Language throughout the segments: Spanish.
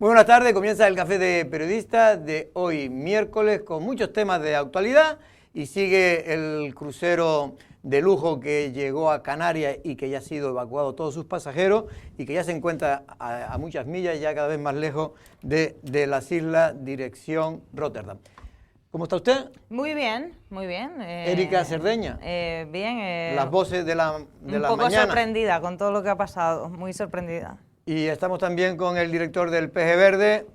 Muy buenas tardes, comienza el Café de Periodistas de hoy miércoles con muchos temas de actualidad y sigue el crucero de lujo que llegó a Canarias y que ya ha sido evacuado todos sus pasajeros y que ya se encuentra a muchas millas, ya cada vez más lejos de las islas, dirección Rotterdam. ¿Cómo está usted? Muy bien, muy bien. Erika Cerdeña. Bien. Las voces de la mañana. Un poco sorprendida con todo lo que ha pasado, muy sorprendida. Y estamos también con el director del Peje Verde,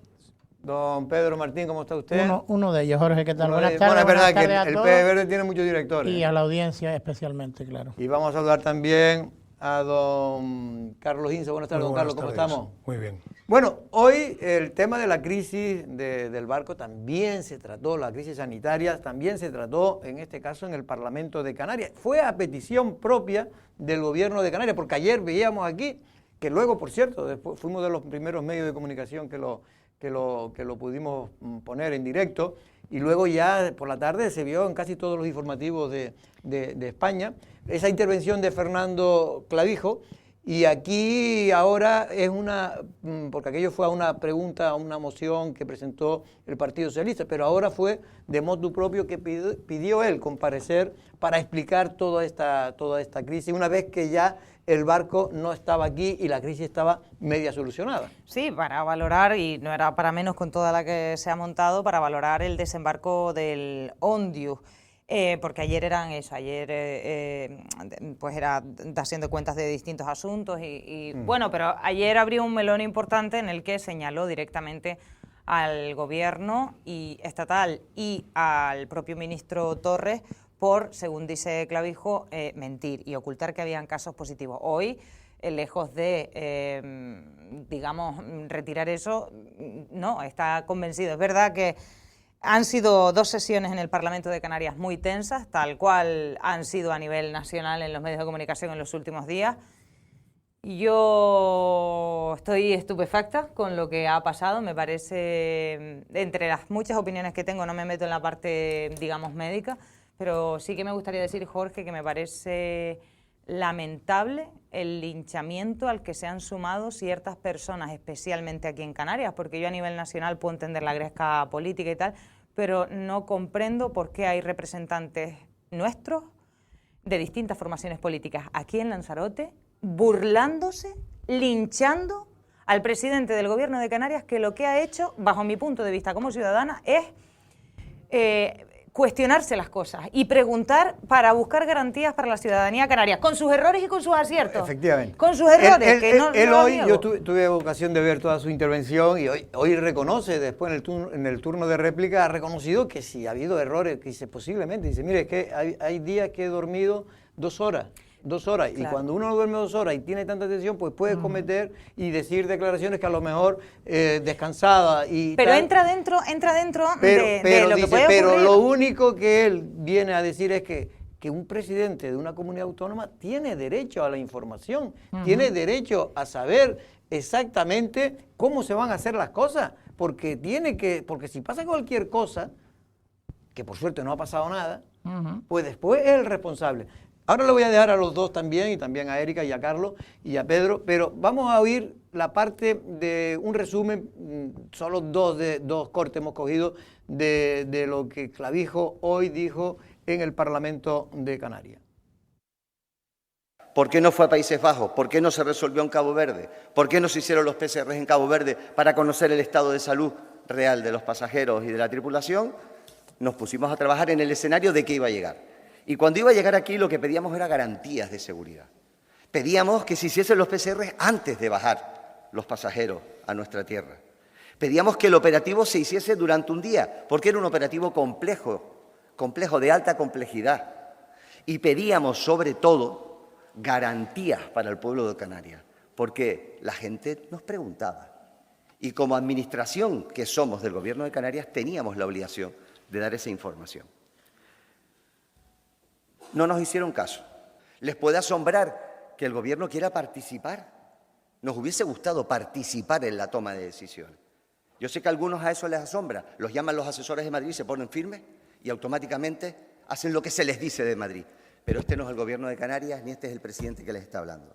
don Pedro Martín. ¿Cómo está usted? Uno de ellos, Jorge, ¿qué tal? Buenas tardes. Bueno, es verdad buenas que tardes el a Peje todos. Verde tiene muchos directores. Y a la audiencia especialmente, claro. Y vamos a saludar también a don Carlos Ince. Buenas tardes, don Carlos, ¿cómo estamos? Muy bien. Bueno, hoy el tema de la crisis del barco también se trató, la crisis sanitaria también se trató, en este caso, en el Parlamento de Canarias. Fue a petición propia del gobierno de Canarias, porque ayer veíamos aquí, que luego, por cierto, después fuimos de los primeros medios de comunicación que lo pudimos poner en directo, y luego ya por la tarde se vio en casi todos los informativos de España esa intervención de Fernando Clavijo. Y aquí ahora es porque aquello fue a una pregunta, a una moción que presentó el Partido Socialista, pero ahora fue de motu propio que pidió él comparecer para explicar toda esta crisis, una vez que ya el barco no estaba aquí y la crisis estaba media solucionada. Sí, para valorar, y no era para menos con toda la que se ha montado, para valorar el desembarco del Ondius. Porque ayer eran eso, pues era haciendo cuentas de distintos asuntos bueno, pero ayer abrió un melón importante en el que señaló directamente al gobierno estatal y al propio ministro Torres por, según dice Clavijo, mentir y ocultar que habían casos positivos. Hoy, lejos de, digamos, retirar eso, no, está convencido. Es verdad que han sido 2 sesiones en el Parlamento de Canarias muy tensas, tal cual han sido a nivel nacional en los medios de comunicación en los últimos días. Yo estoy estupefacta con lo que ha pasado. Me parece, entre las muchas opiniones que tengo, no me meto en la parte, digamos, médica, pero sí que me gustaría decir, Jorge, que me parece lamentable el linchamiento al que se han sumado ciertas personas, especialmente aquí en Canarias, porque yo a nivel nacional puedo entender la gresca política y tal, pero no comprendo por qué hay representantes nuestros de distintas formaciones políticas aquí en Lanzarote burlándose, linchando al presidente del Gobierno de Canarias, que lo que ha hecho, bajo mi punto de vista como ciudadana, es cuestionarse las cosas y preguntar para buscar garantías para la ciudadanía canaria, con sus errores y con sus aciertos. Efectivamente. Con sus errores, él hoy, yo tuve ocasión de ver toda su intervención y hoy reconoce, después en el turno de réplica, ha reconocido que sí ha habido errores, que dice posiblemente, dice, mire, es que hay días que he dormido 2 horas. 2 horas, claro. Y cuando uno no duerme 2 horas y tiene tanta tensión, pues puede cometer y decir declaraciones que a lo mejor descansada y pero tal. entra dentro de lo que puede ocurrir. Pero lo único que él viene a decir es que un presidente de una comunidad autónoma tiene derecho a la información, tiene derecho a saber exactamente cómo se van a hacer las cosas, porque si pasa cualquier cosa, que por suerte no ha pasado nada, pues después es el responsable. Ahora le voy a dejar a los dos también, y también a Erika y a Carlos y a Pedro, pero vamos a oír la parte de un resumen, solo dos cortes hemos cogido de lo que Clavijo hoy dijo en el Parlamento de Canarias. ¿Por qué no fue a Países Bajos? ¿Por qué no se resolvió en Cabo Verde? ¿Por qué no se hicieron los PCR en Cabo Verde para conocer el estado de salud real de los pasajeros y de la tripulación? Nos pusimos a trabajar en el escenario de qué iba a llegar. Y cuando iba a llegar aquí lo que pedíamos era garantías de seguridad. Pedíamos que se hiciesen los PCR antes de bajar los pasajeros a nuestra tierra. Pedíamos que el operativo se hiciese durante un día, porque era un operativo complejo de alta complejidad. Y pedíamos, sobre todo, garantías para el pueblo de Canarias, porque la gente nos preguntaba. Y como administración que somos del Gobierno de Canarias, teníamos la obligación de dar esa información. No nos hicieron caso. ¿Les puede asombrar que el Gobierno quiera participar? Nos hubiese gustado participar en la toma de decisiones. Yo sé que a algunos a eso les asombra. Los llaman los asesores de Madrid, se ponen firmes y automáticamente hacen lo que se les dice de Madrid. Pero este no es el Gobierno de Canarias ni este es el presidente que les está hablando.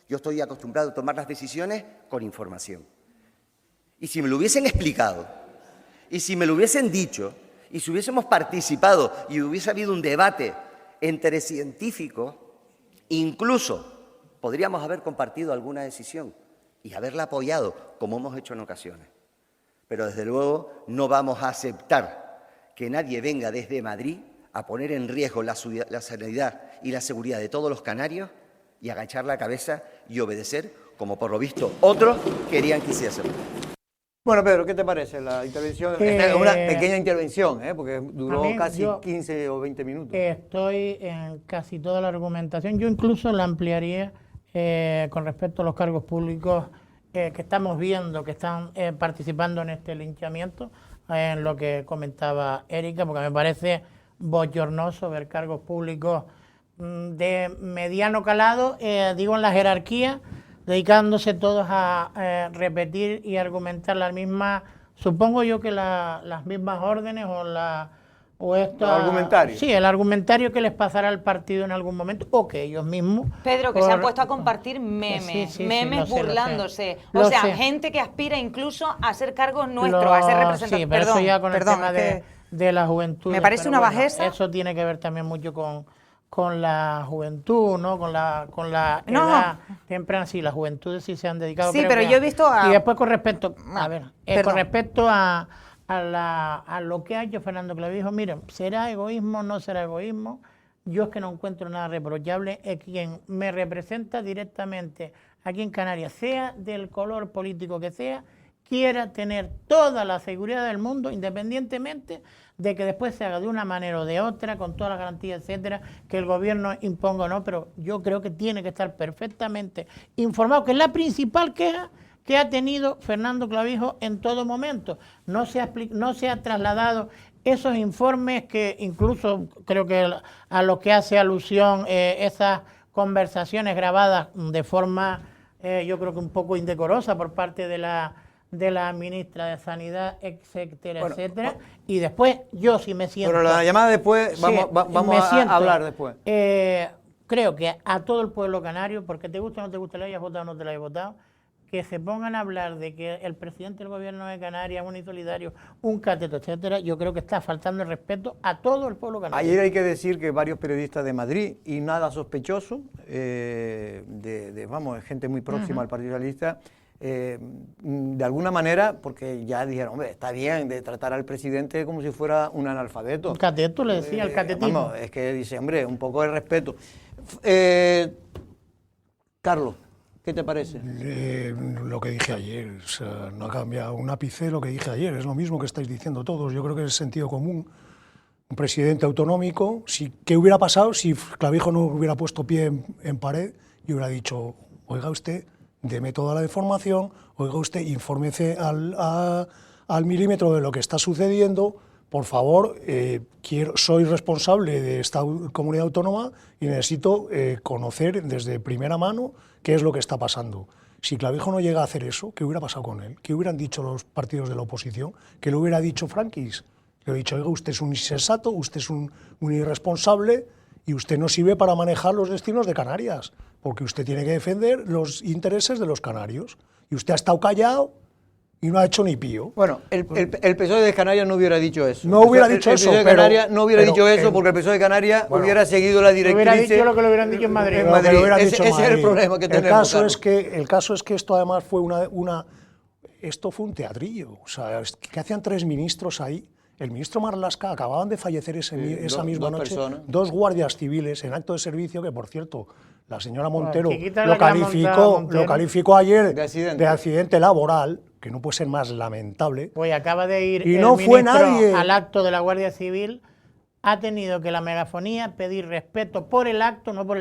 Yo estoy acostumbrado a tomar las decisiones con información. Y si me lo hubiesen explicado, y si me lo hubiesen dicho, y si hubiésemos participado y hubiese habido un debate entre científicos, incluso podríamos haber compartido alguna decisión y haberla apoyado, como hemos hecho en ocasiones. Pero desde luego no vamos a aceptar que nadie venga desde Madrid a poner en riesgo la sanidad y la seguridad de todos los canarios y agachar la cabeza y obedecer, como por lo visto otros querían que hiciésemos. Bueno, Pedro, ¿qué te parece la intervención? Esta es una pequeña intervención, porque duró casi 15 o 20 minutos. Estoy en casi toda la argumentación. Yo incluso la ampliaría con respecto a los cargos públicos que estamos viendo, que están participando en este linchamiento, en lo que comentaba Erika, porque me parece bochornoso ver cargos públicos de mediano calado, digo en la jerarquía, dedicándose todos a repetir y argumentar las mismas, supongo yo que las mismas órdenes ¿El argumentario? Sí, el argumentario que les pasará al partido en algún momento, o que ellos mismos... Pedro, que se han puesto a compartir memes, memes burlándose. O sea, gente que aspira incluso a ser cargos nuestros, a ser representantes. Sí, pero eso ya con el tema de la juventud. Me parece una bajeza. Eso tiene que ver también mucho con la juventud, ¿no? Con la edad temprana. Sí, las juventudes sí se han dedicado. Sí, pero yo he visto a... Y después con respecto, con respecto a lo que ha hecho Fernando Clavijo, miren, ¿será egoísmo? ¿No será egoísmo? Yo es que no encuentro nada reprochable. Es quien me representa directamente aquí en Canarias, sea del color político que sea, quiera tener toda la seguridad del mundo, independientemente de que después se haga de una manera o de otra, con todas las garantías, etcétera, que el gobierno imponga o no, pero yo creo que tiene que estar perfectamente informado, que es la principal queja que ha tenido Fernando Clavijo en todo momento. No se ha trasladado esos informes que incluso creo que a lo que hace alusión esas conversaciones grabadas de forma, yo creo que un poco indecorosa por parte de la ministra de Sanidad, etcétera, etcétera. Y después yo sí me siento... Pero la llamada después, vamos a hablar después. Creo que a todo el pueblo canario, porque te gusta o no te gusta, la hayas votado o no te la hayas votado, que se pongan a hablar de que el presidente del gobierno de Canarias, un insolidario, un cateto, etcétera, yo creo que está faltando el respeto a todo el pueblo canario. Ayer hay que decir que varios periodistas de Madrid, y nada sospechoso, gente muy próxima al Partido Socialista, de alguna manera, porque ya dijeron, hombre, está bien de tratar al presidente como si fuera un analfabeto. Un cateto, le decía, el catetismo. Vamos, es que dice, hombre, un poco de respeto. Carlos, ¿qué te parece? Lo que dije ayer, o sea, no ha cambiado un ápice lo que dije ayer, es lo mismo que estáis diciendo todos, yo creo que es sentido común. Un presidente autonómico, ¿qué hubiera pasado si Clavijo no hubiera puesto pie en pared y hubiera dicho, oiga usted, deme toda la información, oiga usted, infórmese al milímetro de lo que está sucediendo, por favor, soy responsable de esta comunidad autónoma y necesito conocer desde primera mano qué es lo que está pasando. Si Clavijo no llega a hacer eso, ¿qué hubiera pasado con él? ¿Qué hubieran dicho los partidos de la oposición? ¿Qué le hubiera dicho Franquis? Le hubiera dicho, oiga, usted es un insensato, usted es un irresponsable y usted no sirve para manejar los destinos de Canarias, porque usted tiene que defender los intereses de los canarios. Y usted ha estado callado y no ha hecho ni pío. Bueno, el PSOE de Canarias no hubiera dicho eso. No hubiera dicho eso. El PSOE de Canarias no hubiera dicho eso porque el PSOE de Canarias hubiera seguido la directriz. Hubiera dicho lo que le hubieran dicho en Madrid. Ese es el problema que tenemos. El caso es que esto además fue esto fue un teatrillo. O sea, que hacían 3 ministros ahí. El ministro Marlaska acababan de fallecer esa misma noche. Personas. 2 guardias civiles en acto de servicio que, por cierto, la señora Montero lo calificó ayer de accidente laboral, que no puede ser más lamentable. Pues acaba de ir y el no fue ministro nadie al acto de la Guardia Civil, ha tenido que la megafonía pedir respeto por el acto, no por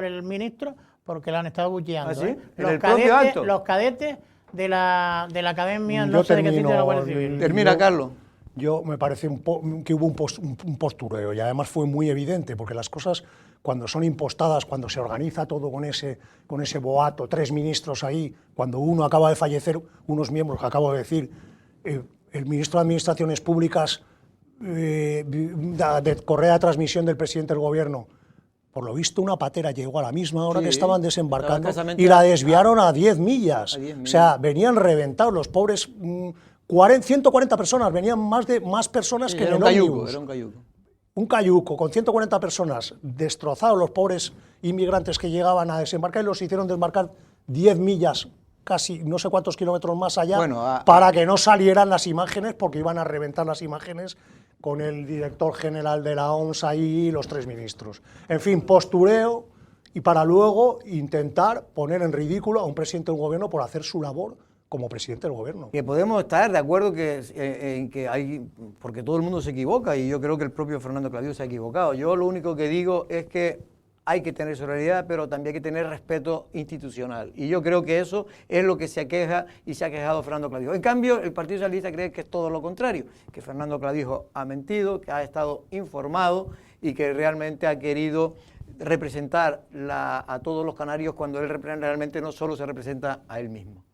el ministro, porque lo han estado bucheando. ¿Ah, sí? ¿En los cadetes de la academia, no sé de qué sitio de la Guardia Civil. Termina, Carlos. Yo me parece que hubo un postureo y además fue muy evidente, porque las cosas cuando son impostadas, cuando se organiza todo con ese boato, 3 ministros ahí, cuando uno acaba de fallecer, unos miembros que acabo de decir, el ministro de Administraciones Públicas, de correa de transmisión del presidente del gobierno, Por lo visto, una patera llegó a la misma hora Sí, que estaban desembarcando escasamente y la desviaron a 10 millas. a 10 O sea, millas. venían reventados los pobres. 140 personas, venían más personas que en Era el un cayuco, ómnibus. era un cayuco. Un cayuco con 140 personas, destrozados los pobres inmigrantes que llegaban a desembarcar y los hicieron desmarcar 10 millas, casi no sé cuántos kilómetros más allá, para que no salieran las imágenes, porque iban a reventar las imágenes con el director general de la OMS ahí y los 3 ministros. En fin, postureo y para luego intentar poner en ridículo a un presidente del gobierno por hacer su labor como presidente del gobierno. Que podemos estar de acuerdo en que hay, porque todo el mundo se equivoca y yo creo que el propio Fernando Clavijo se ha equivocado. Yo lo único que digo es que hay que tener solidaridad, pero también hay que tener respeto institucional. Y yo creo que eso es lo que se aqueja y se ha quejado Fernando Clavijo. En cambio, el Partido Socialista cree que es todo lo contrario, que Fernando Clavijo ha mentido, que ha estado informado y que realmente ha querido representar a todos los canarios cuando él realmente no solo se representa a él mismo.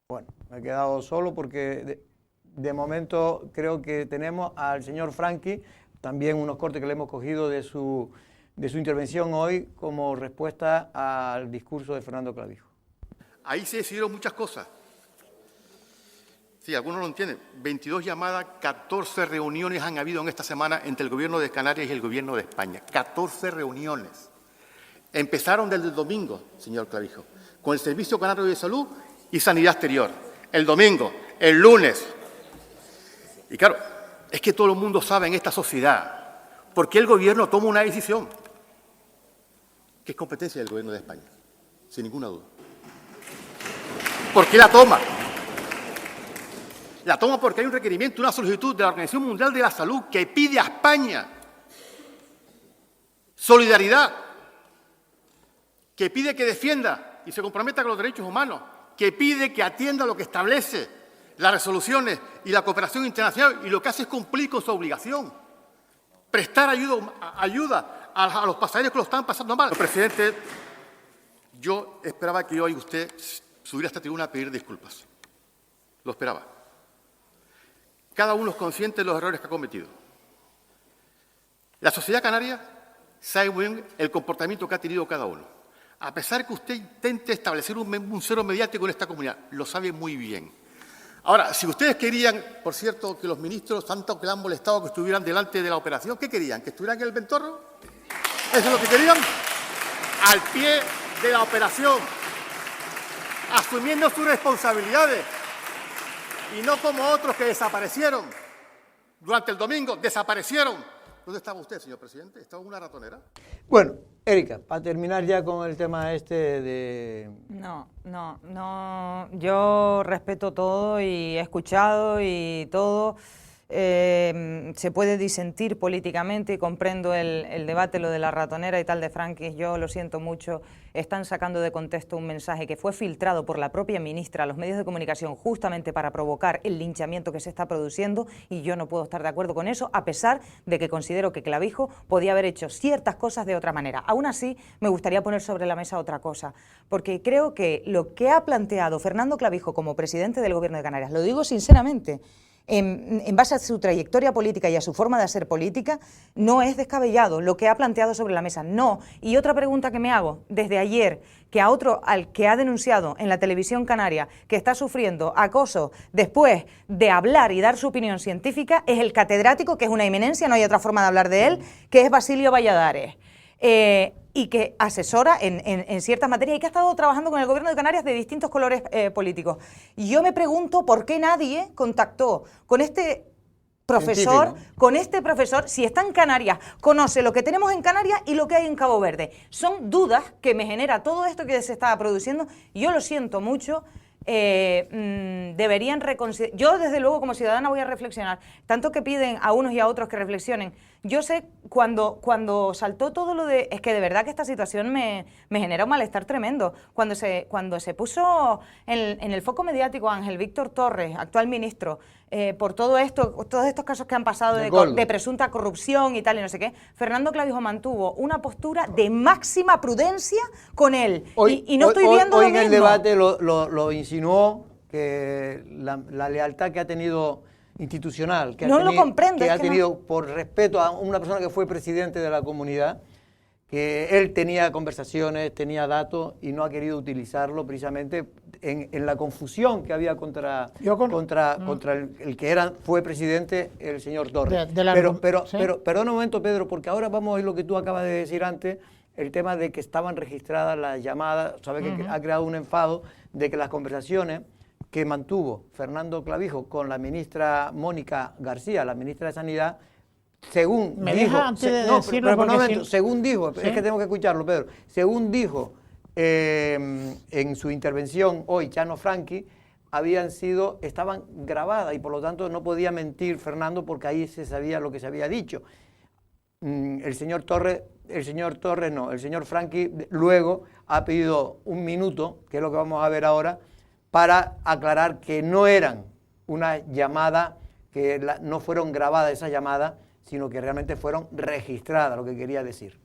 Bueno, me he quedado solo porque de momento creo que tenemos al señor Franqui, también unos cortes que le hemos cogido de su intervención hoy como respuesta al discurso de Fernando Clavijo. Ahí se decidieron muchas cosas. Sí, algunos lo entienden. 22 llamadas, 14 reuniones han habido en esta semana entre el Gobierno de Canarias y el Gobierno de España. 14 reuniones. Empezaron desde el domingo, señor Clavijo, con el Servicio Canario de Salud y Sanidad Exterior. El domingo, el lunes. Y claro, es que todo el mundo sabe en esta sociedad por qué el Gobierno toma una decisión que es competencia del Gobierno de España, sin ninguna duda. ¿Por qué la toma? La toma porque hay un requerimiento, una solicitud de la Organización Mundial de la Salud que pide a España solidaridad, que pide que defienda y se comprometa con los derechos humanos, que pide que atienda lo que establece las resoluciones y la cooperación internacional, y lo que hace es cumplir con su obligación, prestar ayuda a los pasajeros que lo están pasando mal. Presidente, yo esperaba que hoy usted subiera a esta tribuna a pedir disculpas. Lo esperaba. Cada uno es consciente de los errores que ha cometido. La sociedad canaria sabe muy bien el comportamiento que ha tenido cada uno. A pesar que usted intente establecer un cero mediático en esta comunidad, lo sabe muy bien. Ahora, si ustedes querían, por cierto, que los ministros, tanto que le han molestado, que estuvieran delante de la operación, ¿qué querían? ¿Que estuvieran en el Ventorro? ¿Eso es lo que querían? Al pie de la operación, asumiendo sus responsabilidades, y no como otros que desaparecieron durante el domingo, desaparecieron. ¿Dónde estaba usted, señor presidente? ¿Estaba en una ratonera? Bueno, Erika, para terminar ya con el tema de... No, yo respeto todo y he escuchado y todo. Se puede disentir políticamente y comprendo el debate, lo de la ratonera y tal de Franqui. Yo lo siento mucho, están sacando de contexto un mensaje que fue filtrado por la propia ministra a los medios de comunicación justamente para provocar el linchamiento que se está produciendo, y yo no puedo estar de acuerdo con eso, a pesar de que considero que Clavijo podía haber hecho ciertas cosas de otra manera. Aún así, me gustaría poner sobre la mesa otra cosa, porque creo que lo que ha planteado Fernando Clavijo como presidente del Gobierno de Canarias, lo digo sinceramente, en base a su trayectoria política y a su forma de hacer política, no es descabellado lo que ha planteado sobre la mesa, no. Y otra pregunta que me hago desde ayer, que a otro al que ha denunciado en la televisión canaria que está sufriendo acoso después de hablar y dar su opinión científica, es el catedrático, que es una eminencia, no hay otra forma de hablar de él, que es Basilio Valladares. Y que asesora en ciertas materias y que ha estado trabajando con el Gobierno de Canarias de distintos colores políticos. Y yo me pregunto por qué nadie contactó con este profesor, si está en Canarias, conoce lo que tenemos en Canarias y lo que hay en Cabo Verde. Son dudas que me genera todo esto que se estaba produciendo. Yo lo siento mucho. Deberían reconsiderar. Yo, desde luego, como ciudadana voy a reflexionar. Tanto que piden a unos y a otros que reflexionen. Yo sé, cuando saltó todo lo de... Es que de verdad que esta situación me genera un malestar tremendo. Cuando se puso en el foco mediático a Ángel Víctor Torres, actual ministro, por todos estos casos que han pasado de presunta corrupción y tal y no sé qué, Fernando Clavijo mantuvo una postura de máxima prudencia con él. Y no estoy viendo hoy lo en el mismo. debate lo insinuó, que la lealtad que ha tenido institucional que No lo comprendo, que es ha que no. tenido por respeto a una persona que fue presidente de la comunidad, que él tenía conversaciones, tenía datos y no ha querido utilizarlo precisamente en la confusión que había contra el que fue presidente, el señor Torres. Pero perdona un momento, Pedro, porque ahora vamos a ver lo que tú acabas de decir antes, el tema de que estaban registradas las llamadas, sabes que ha creado un enfado de que las conversaciones que mantuvo Fernando Clavijo con la ministra Mónica García, la ministra de Sanidad, según dijo, ¿sí? Es que tengo que escucharlo, Pedro, según dijo en su intervención hoy Chano Franchi, estaban grabadas y por lo tanto no podía mentir Fernando porque ahí se sabía lo que se había dicho. El señor Franchi luego ha pedido un minuto, que es lo que vamos a ver ahora, para aclarar que no eran una llamada, que no fueron grabadas esas llamadas, sino que realmente fueron registradas, lo que quería decir.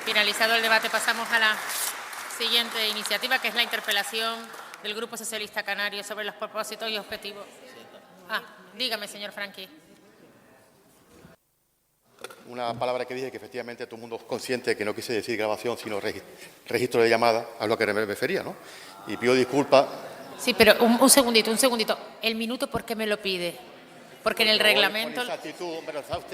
Finalizado el debate, pasamos a la siguiente iniciativa, que es la interpelación del Grupo Socialista Canario sobre los propósitos y objetivos. Dígame, señor Franchi. Una palabra que dije que efectivamente todo el mundo es consciente de que no quise decir grabación, sino registro de llamada, a lo que me refería, ¿no? Y pido disculpas. Sí, pero un segundito. ¿El minuto por qué me lo pide? Porque en el reglamento...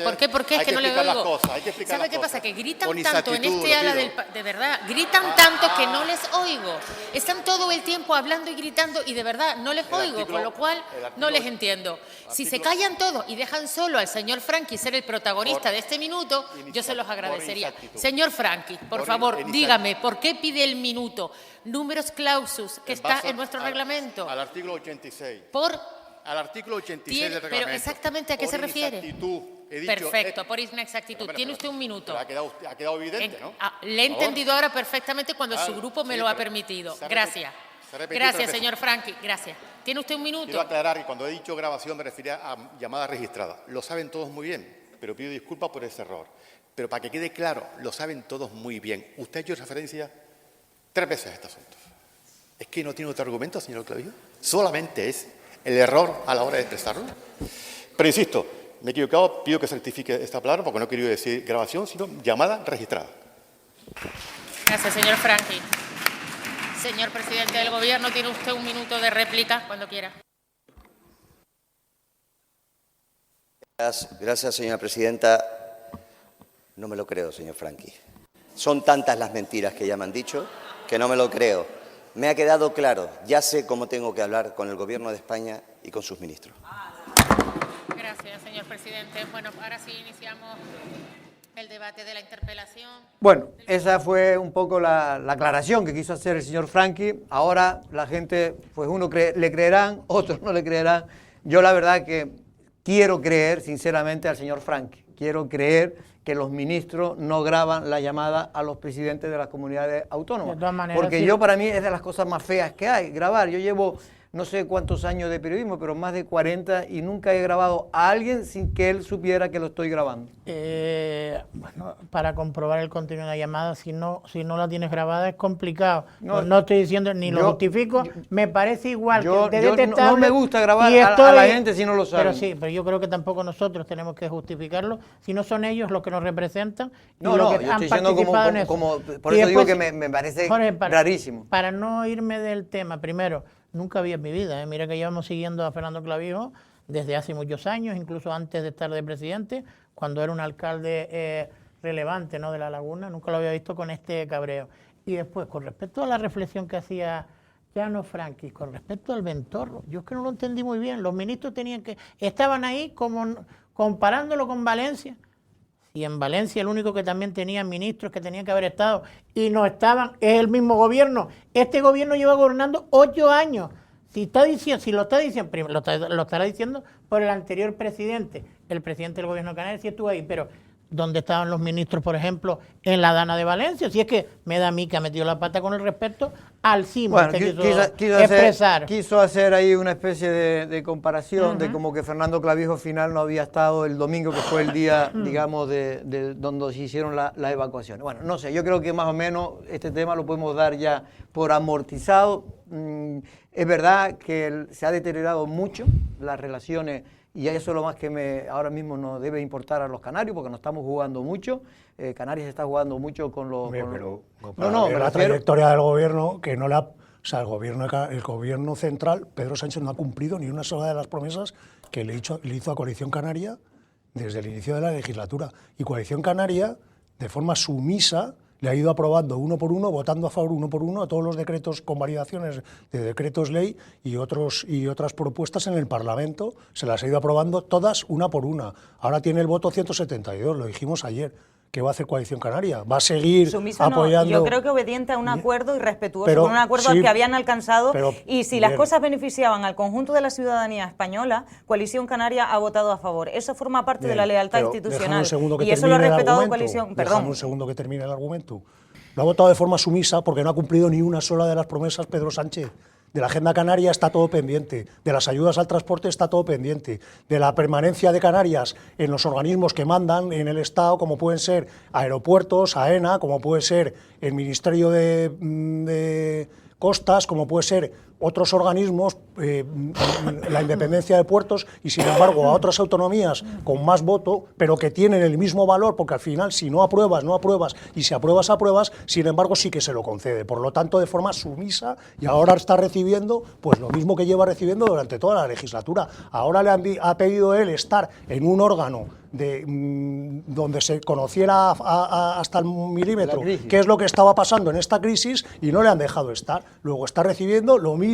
¿Por qué? Porque es que no le oigo. ¿Sabe qué pasa? Que gritan tanto en este ala de verdad, gritan tanto que no les oigo. Están todo el tiempo hablando y gritando y de verdad no les oigo, con lo cual no les entiendo. Si se callan todos y dejan solo al señor Franchi ser el protagonista de este minuto, yo se los agradecería. Señor Franchi, por favor, dígame, ¿por qué pide el minuto? Números clausus, que está en nuestro reglamento. Al artículo 86. Al artículo 86 del reglamento. Pero exactamente ¿a qué se refiere? Perfecto, por inexactitud. Tiene usted un minuto. Ha quedado evidente, ¿no? Le he entendido ahora perfectamente cuando su grupo me lo ha permitido. Gracias. Gracias, señor Franchi. Gracias. Tiene usted un minuto. Quiero aclarar que cuando he dicho grabación me refería a llamadas registradas. Lo saben todos muy bien, pero pido disculpas por ese error. Pero para que quede claro, lo saben todos muy bien. Usted ha hecho referencia 3 veces a este asunto. ¿Es que no tiene otro argumento, señor Clavijo? Solamente es el error a la hora de expresarlo. Pero insisto, me he equivocado, pido que se rectifique esta palabra porque no he querido decir grabación, sino llamada registrada. Gracias, señor Franchi. Señor presidente del Gobierno, tiene usted un minuto de réplica cuando quiera. Gracias, señora presidenta. No me lo creo, señor Franchi. Son tantas las mentiras que ya me han dicho que no me lo creo. Me ha quedado claro, ya sé cómo tengo que hablar con el Gobierno de España y con sus ministros. Gracias, señor presidente. Bueno, ahora sí iniciamos el debate de la interpelación. Bueno, esa fue un poco la aclaración que quiso hacer el señor Franchi. Ahora la gente, pues le creerán, otros no le creerán. Yo la verdad que quiero creer sinceramente al señor Franchi. Quiero creer que los ministros no graban la llamada a los presidentes de las comunidades autónomas. De todas maneras, porque yo, para mí, es de las cosas más feas que hay, grabar. Yo llevo no sé cuántos años de periodismo, pero más de 40, y nunca he grabado a alguien sin que él supiera que lo estoy grabando. Bueno, para comprobar el contenido de la llamada, si no la tienes grabada es complicado. No estoy diciendo ni lo justifico, me parece igual que detestable. No me gusta grabar a la gente si no lo saben. Pero yo creo que tampoco nosotros tenemos que justificarlo, si no son ellos los que nos representan. No, yo estoy diciendo por eso digo que me parece rarísimo. Para no irme del tema, primero, nunca vi en mi vida, mira que llevamos siguiendo a Fernando Clavijo desde hace muchos años, incluso antes de estar de presidente, cuando era un alcalde relevante, ¿no?, de La Laguna, nunca lo había visto con este cabreo. Y después, con respecto a la reflexión que hacía Chano Franchi, con respecto al Ventorro, yo es que no lo entendí muy bien, los ministros estaban ahí como comparándolo con Valencia. Y en Valencia el único que también tenía ministros que tenían que haber estado y no estaban es el mismo gobierno. Este gobierno lleva gobernando 8 años. Si lo estará diciendo por el anterior presidente, el presidente del gobierno de Canarias, sí estuvo ahí, pero ¿Dónde estaban los ministros, por ejemplo, en la Dana de Valencia? Si es que me da a mí que ha metido la pata con el respecto al CIMO. Bueno, quiso hacer ahí una especie de comparación de como que Fernando Clavijo final no había estado el domingo, que fue el día, digamos, de donde se hicieron las evacuaciones. Bueno, no sé, yo creo que más o menos este tema lo podemos dar ya por amortizado. Es verdad que se ha deteriorado mucho las relaciones, y eso es lo más que ahora mismo nos debe importar a los canarios, porque nos estamos jugando mucho. Canarias está jugando mucho con los... la trayectoria del gobierno, que no la... O sea, el gobierno central, Pedro Sánchez, no ha cumplido ni una sola de las promesas que le hizo a Coalición Canaria desde el inicio de la legislatura. Y Coalición Canaria, de forma sumisa, le ha ido aprobando uno por uno, votando a favor uno por uno a todos los decretos con variaciones de decretos ley y otras propuestas en el Parlamento. Se las ha ido aprobando todas una por una. Ahora tiene el voto 172, lo dijimos ayer. ¿Qué va a hacer Coalición Canaria? ¿Va a seguir apoyando? Yo creo que obediente a un acuerdo y respetuoso con un acuerdo al que habían alcanzado. Y si las cosas beneficiaban al conjunto de la ciudadanía española, Coalición Canaria ha votado a favor. Eso forma parte de la lealtad institucional. Y eso lo ha respetado Coalición. Déjame un segundo que termine el argumento. Lo ha votado de forma sumisa porque no ha cumplido ni una sola de las promesas Pedro Sánchez. De la agenda canaria está todo pendiente, de las ayudas al transporte está todo pendiente, de la permanencia de Canarias en los organismos que mandan en el Estado, como pueden ser aeropuertos, AENA, como puede ser el Ministerio de Costas, como puede ser otros organismos, la independencia de puertos, y sin embargo a otras autonomías con más voto, pero que tienen el mismo valor, porque al final si no apruebas, y si apruebas, sin embargo sí que se lo concede. Por lo tanto, de forma sumisa, y ahora está recibiendo pues lo mismo que lleva recibiendo durante toda la legislatura. Ahora ha pedido él estar en un órgano donde se conociera hasta el milímetro qué es lo que estaba pasando en esta crisis, y no le han dejado estar. Luego está recibiendo lo mismo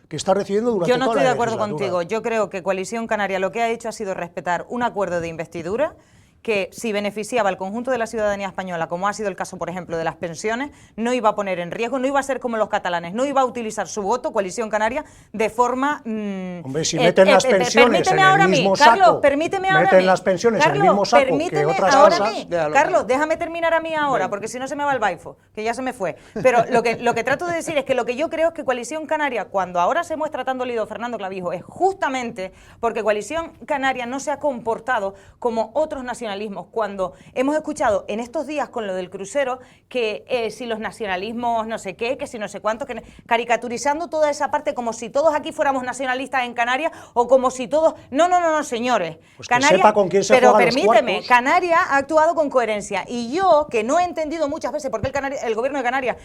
que está recibiendo durante toda la legislatura. Yo no estoy de acuerdo contigo. Yo creo que Coalición Canaria lo que ha hecho ha sido respetar un acuerdo de investidura que, si beneficiaba al conjunto de la ciudadanía española, como ha sido el caso, por ejemplo, de las pensiones, no iba a poner en riesgo, no iba a ser como los catalanes, no iba a utilizar su voto, Coalición Canaria, de forma... Hombre, si meten las pensiones en el mismo saco, Carlos, permíteme ahora meten las pensiones en el mismo saco que otras cosas... Carlos, déjame terminar a mí ahora, porque si no se me va el baifo, que ya se me fue. Pero lo que trato de decir es que lo que yo creo es que Coalición Canaria, cuando ahora se muestra tan dolido Fernando Clavijo, es justamente porque Coalición Canaria no se ha comportado como otros nacionalismos. Cuando hemos escuchado en estos días con lo del crucero que si los nacionalismos no sé qué, que si no sé cuánto, que caricaturizando toda esa parte como si todos aquí fuéramos nacionalistas en Canarias, o como si todos... No, señores. Pues Canarias, que sepa con quién se juegan los cuartos. Pero permíteme, Canarias ha actuado con coherencia, y yo, que no he entendido muchas veces por qué el gobierno de Canarias,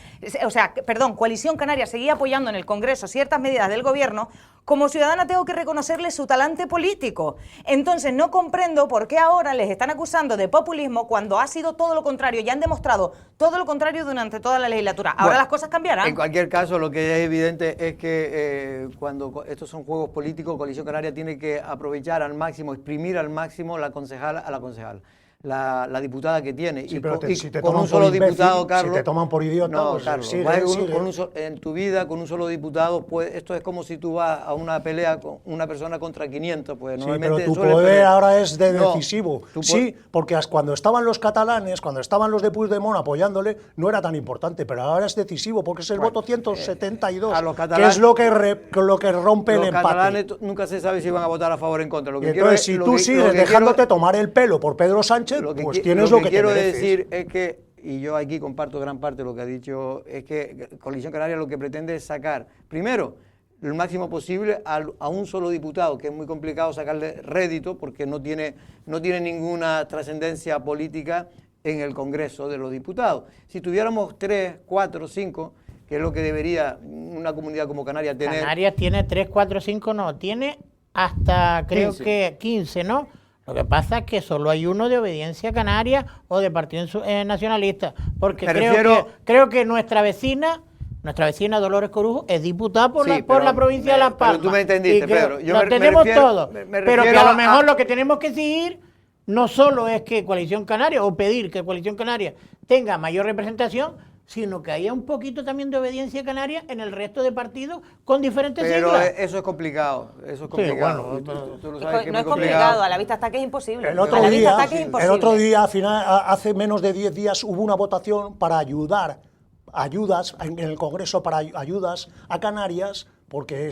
Coalición Canaria seguía apoyando en el Congreso ciertas medidas del gobierno, como ciudadana tengo que reconocerle su talante político. Entonces no comprendo por qué ahora les están acusando de populismo cuando ha sido todo lo contrario, y han demostrado todo lo contrario durante toda la legislatura. Ahora las cosas cambiarán. En cualquier caso, lo que es evidente es que cuando estos son juegos políticos, Coalición Canaria tiene que aprovechar al máximo, exprimir al máximo la concejal a la concejal. La diputada que tiene, sí, con un solo diputado, Carlos... Si te toman por idiota, no, pues Carlos, en tu vida, con un solo diputado, pues esto es como si tú vas a una pelea con una persona contra 500, pues normalmente... Sí, pero tu poder ahora es decisivo. Sí, porque cuando estaban los catalanes, cuando estaban los de Puigdemont apoyándole, no era tan importante, pero ahora es decisivo, porque es el voto 172, a los catalanes, que es lo que rompe el empate. Los catalanes nunca se sabe si van a votar a favor o en contra. Entonces, si tú sigues dejándote tomar el pelo por Pedro Sánchez, pues tienes lo que quiero te mereces. Decir es que, y yo aquí comparto gran parte de lo que ha dicho, es que Coalición Canaria lo que pretende es sacar, primero, lo máximo posible a un solo diputado, que es muy complicado sacarle rédito porque no tiene ninguna trascendencia política en el Congreso de los Diputados. Si tuviéramos 3, 4, 5, que es lo que debería una comunidad como Canarias tener... Canarias tiene 3, 4, 5, no, tiene hasta creo 15. Que 15, ¿no? Lo que pasa es que solo hay uno de Obediencia Canaria o de Partido Nacionalista, porque creo que nuestra vecina Dolores Corujo es diputada por la provincia de Las Palmas. Pero tú me entendiste, Pedro. Lo tenemos todo, pero que a lo mejor lo que tenemos que seguir no solo es que Coalición Canaria, o pedir que Coalición Canaria tenga mayor representación, sino que haya un poquito también de obediencia canaria en el resto de partidos con diferentes Pero siglas. eso es complicado, eso es complicado. Sí, bueno, Tú lo sabes que No es complicado, a la vista está que es imposible. El otro imposible. día, al final, hace menos de 10 días, hubo una votación para ayudas en el Congreso para ayudas a Canarias, porque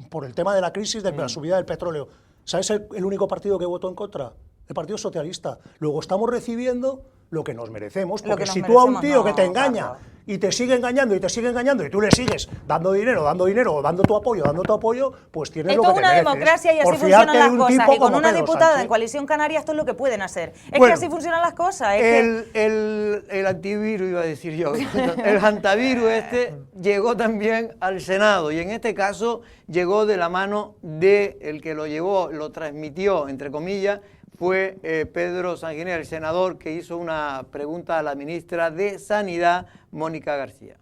por el tema de la crisis de la subida del petróleo. ¿Sabes el único partido que votó en contra? El Partido Socialista. Luego estamos recibiendo lo que nos merecemos, porque si tú a un tío que te engaña y te sigue engañando y tú le sigues dando dinero o dando tu apoyo, pues tienes lo que te mereces. Esto es una democracia y así funcionan las cosas. Y con una diputada en Coalición Canaria esto es lo que pueden hacer. Es que así funcionan las cosas. El antivirus, iba a decir yo, el hantavirus llegó también al Senado y en este caso llegó de la mano del que lo llevó, lo transmitió, entre comillas, fue Pedro Sanguinetti, el senador que hizo una pregunta a la ministra de Sanidad, Mónica García.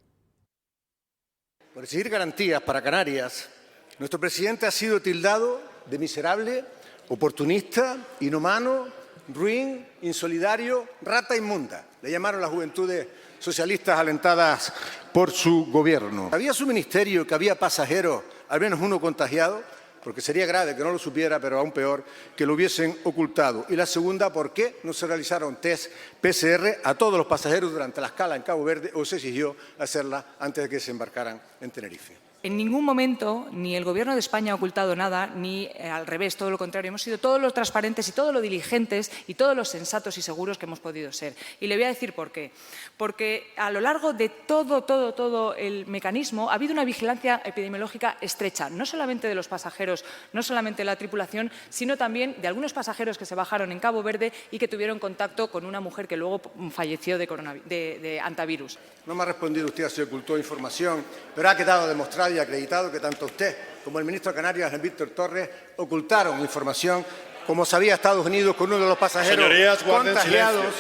Por exigir garantías para Canarias, nuestro presidente ha sido tildado de miserable, oportunista, inhumano, ruin, insolidario, rata inmunda. Le llamaron las juventudes socialistas alentadas por su gobierno. ¿Sabía su ministerio que había pasajeros, al menos uno contagiado? Porque sería grave que no lo supiera, pero aún peor, que lo hubiesen ocultado. Y la segunda, ¿por qué no se realizaron test PCR a todos los pasajeros durante la escala en Cabo Verde o se exigió hacerla antes de que se embarcaran en Tenerife? En ningún momento ni el Gobierno de España ha ocultado nada, ni al revés, todo lo contrario. Hemos sido todos los transparentes y todos los diligentes y todos los sensatos y seguros que hemos podido ser. Y le voy a decir por qué. Porque a lo largo de todo el mecanismo ha habido una vigilancia epidemiológica estrecha, no solamente de los pasajeros, no solamente de la tripulación, sino también de algunos pasajeros que se bajaron en Cabo Verde y que tuvieron contacto con una mujer que luego falleció de hantavirus. No me ha respondido usted a si ocultó información, pero ha quedado demostrado y acreditado que tanto usted como el ministro de Canarias, Víctor Torres, ocultaron información, como sabía Estados Unidos con uno de los pasajeros contagiados.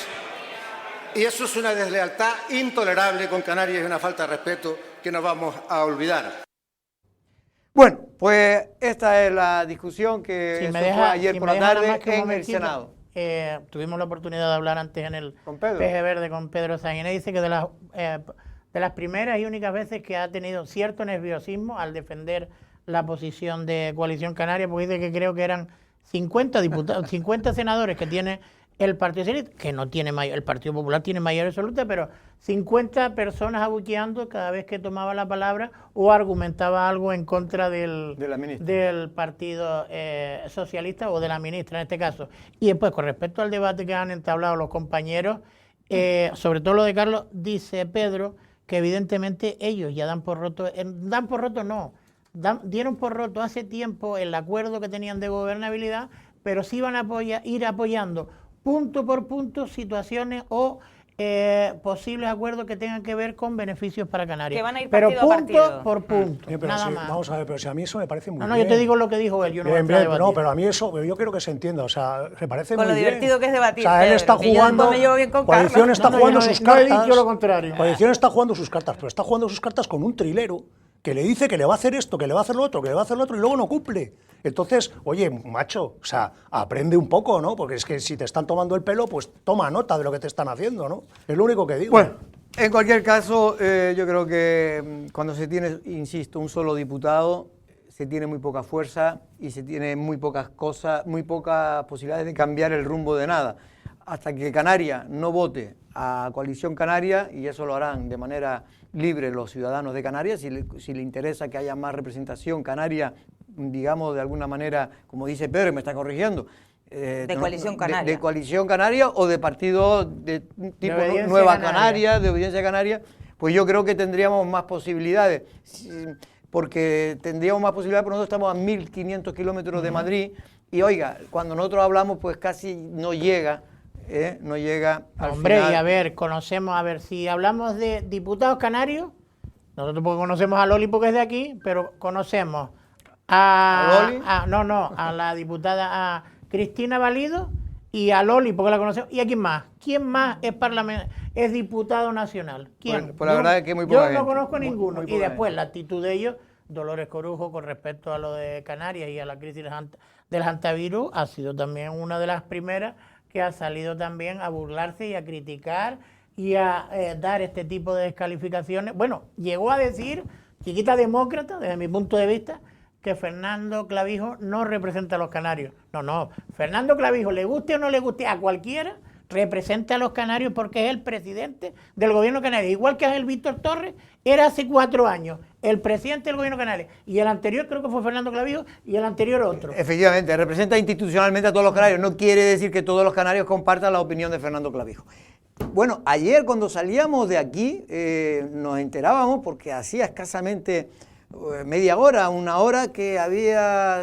Y eso es una deslealtad intolerable con Canarias y una falta de respeto que no vamos a olvidar. Bueno, pues esta es la discusión que fue ayer por la tarde en el Senado. Tuvimos la oportunidad de hablar antes en el PG Verde con Pedro Sanguinetti. Dice que de las primeras y únicas veces que ha tenido cierto nerviosismo al defender la posición de Coalición Canaria, porque dice que creo que eran 50 diputados, 50 senadores que tiene el Partido Socialista, que no tiene el Partido Popular tiene mayoría absoluta, pero 50 personas abucheando cada vez que tomaba la palabra o argumentaba algo en contra del Partido Socialista o de la ministra en este caso. Y después, con respecto al debate que han entablado los compañeros, sobre todo lo de Carlos, dice Pedro que evidentemente ellos ya dieron por roto hace tiempo el acuerdo que tenían de gobernabilidad, pero sí van a ir apoyando punto por punto situaciones o posibles acuerdos que tengan que ver con beneficios para Canarias. Que van a ir pero partido a partido. Punto por punto, nada más. Vamos a ver, pero si a mí eso me parece muy bien. No, yo te digo lo que dijo él, yo no no, pero a mí eso, yo quiero que se entienda, o sea, me parece muy bien. Con lo divertido que es debatir. O sea, él está jugando, Coalición está jugando sus cartas. No he dicho lo contrario. Coalición está jugando sus cartas, pero está jugando sus cartas con un trilero que le dice que le va a hacer esto, que le va a hacer lo otro, que le va a hacer lo otro y luego no cumple. Entonces, oye, macho, o sea, aprende un poco, ¿no? Porque es que si te están tomando el pelo, pues toma nota de lo que te están haciendo, ¿no? Es lo único que digo. Bueno, en cualquier caso, yo creo que cuando se tiene, insisto, un solo diputado, se tiene muy poca fuerza y se tiene muy pocas posibilidades de cambiar el rumbo de nada. Hasta que Canarias no vote a Coalición Canaria, y eso lo harán de manera libre los ciudadanos de Canarias, si le interesa que haya más representación canaria, digamos de alguna manera, como dice Pedro, y me está corrigiendo, de Coalición Canaria. De Coalición Canaria o de partido de tipo Nueva Canaria, de Obediencia Canaria, pues yo creo que tendríamos más posibilidades, porque tendríamos más posibilidades, porque nosotros estamos a 1.500 kilómetros de Madrid, y oiga, cuando nosotros hablamos, pues casi no llega al final. Y a ver, si hablamos de diputados canarios, nosotros porque conocemos a Loli porque es de aquí, pero conocemos a la diputada a Cristina Valido y a Loli porque la conocemos. ¿Y a quién más? ¿Quién más es diputado nacional? ¿Quién? Pues la verdad es que muy poca gente. Yo no conozco ninguno. Muy y después la actitud de ellos, Dolores Corujo, con respecto a lo de Canarias y a la crisis del hantavirus, ha sido también una de las primeras que ha salido también a burlarse y a criticar y a dar este tipo de descalificaciones. Bueno, llegó a decir, chiquita demócrata, desde mi punto de vista, que Fernando Clavijo no representa a los canarios. No, Fernando Clavijo, le guste o no le guste a cualquiera, representa a los canarios porque es el presidente del gobierno canario. Igual que Ángel Víctor Torres era hace 4 años el presidente del gobierno canario. Y el anterior creo que fue Fernando Clavijo y el anterior otro. Efectivamente, representa institucionalmente a todos los canarios. No quiere decir que todos los canarios compartan la opinión de Fernando Clavijo. Bueno, ayer cuando salíamos de aquí nos enterábamos porque hacía escasamente media hora, 1 hora que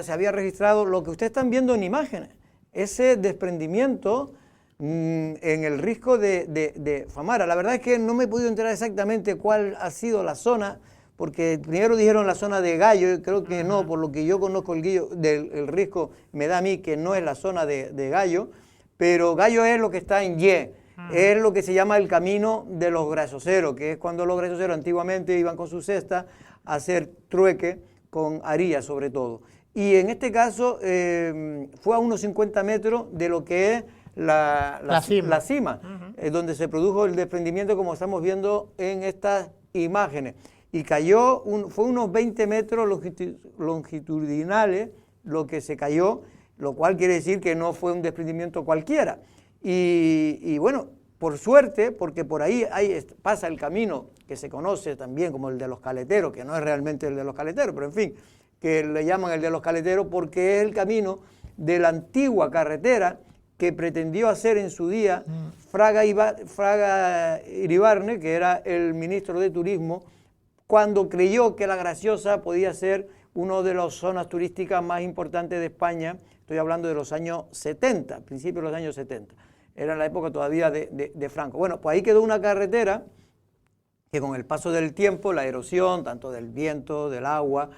se había registrado lo que ustedes están viendo en imágenes. Ese desprendimiento en el risco de Famara. La verdad es que no me he podido enterar exactamente cuál ha sido la zona, porque primero dijeron la zona de Gallo, y creo que no, por lo que yo conozco el risco, me da a mí que no es la zona de Gallo, pero Gallo es lo que está en Y, es lo que se llama el camino de los grasoceros, que es cuando los grasoceros antiguamente iban con su cesta a hacer trueque con haría sobre todo. Y en este caso fue a unos 50 metros de lo que es la cima, donde se produjo el desprendimiento como estamos viendo en estas imágenes. Y cayó, fue unos 20 metros longitudinales lo que se cayó, lo cual quiere decir que no fue un desprendimiento cualquiera. Y bueno, por suerte, porque por ahí pasa el camino que se conoce también como el de los caleteros, que no es realmente el de los caleteros, pero en fin, que le llaman el de los caleteros porque es el camino de la antigua carretera que pretendió hacer en su día Fraga Iribarne, que era el ministro de Turismo, cuando creyó que La Graciosa podía ser una de las zonas turísticas más importantes de España. Estoy hablando de los años 70, principios de los años 70. Era la época todavía de Franco. Bueno, pues ahí quedó una carretera que con el paso del tiempo, la erosión, tanto del viento, del agua,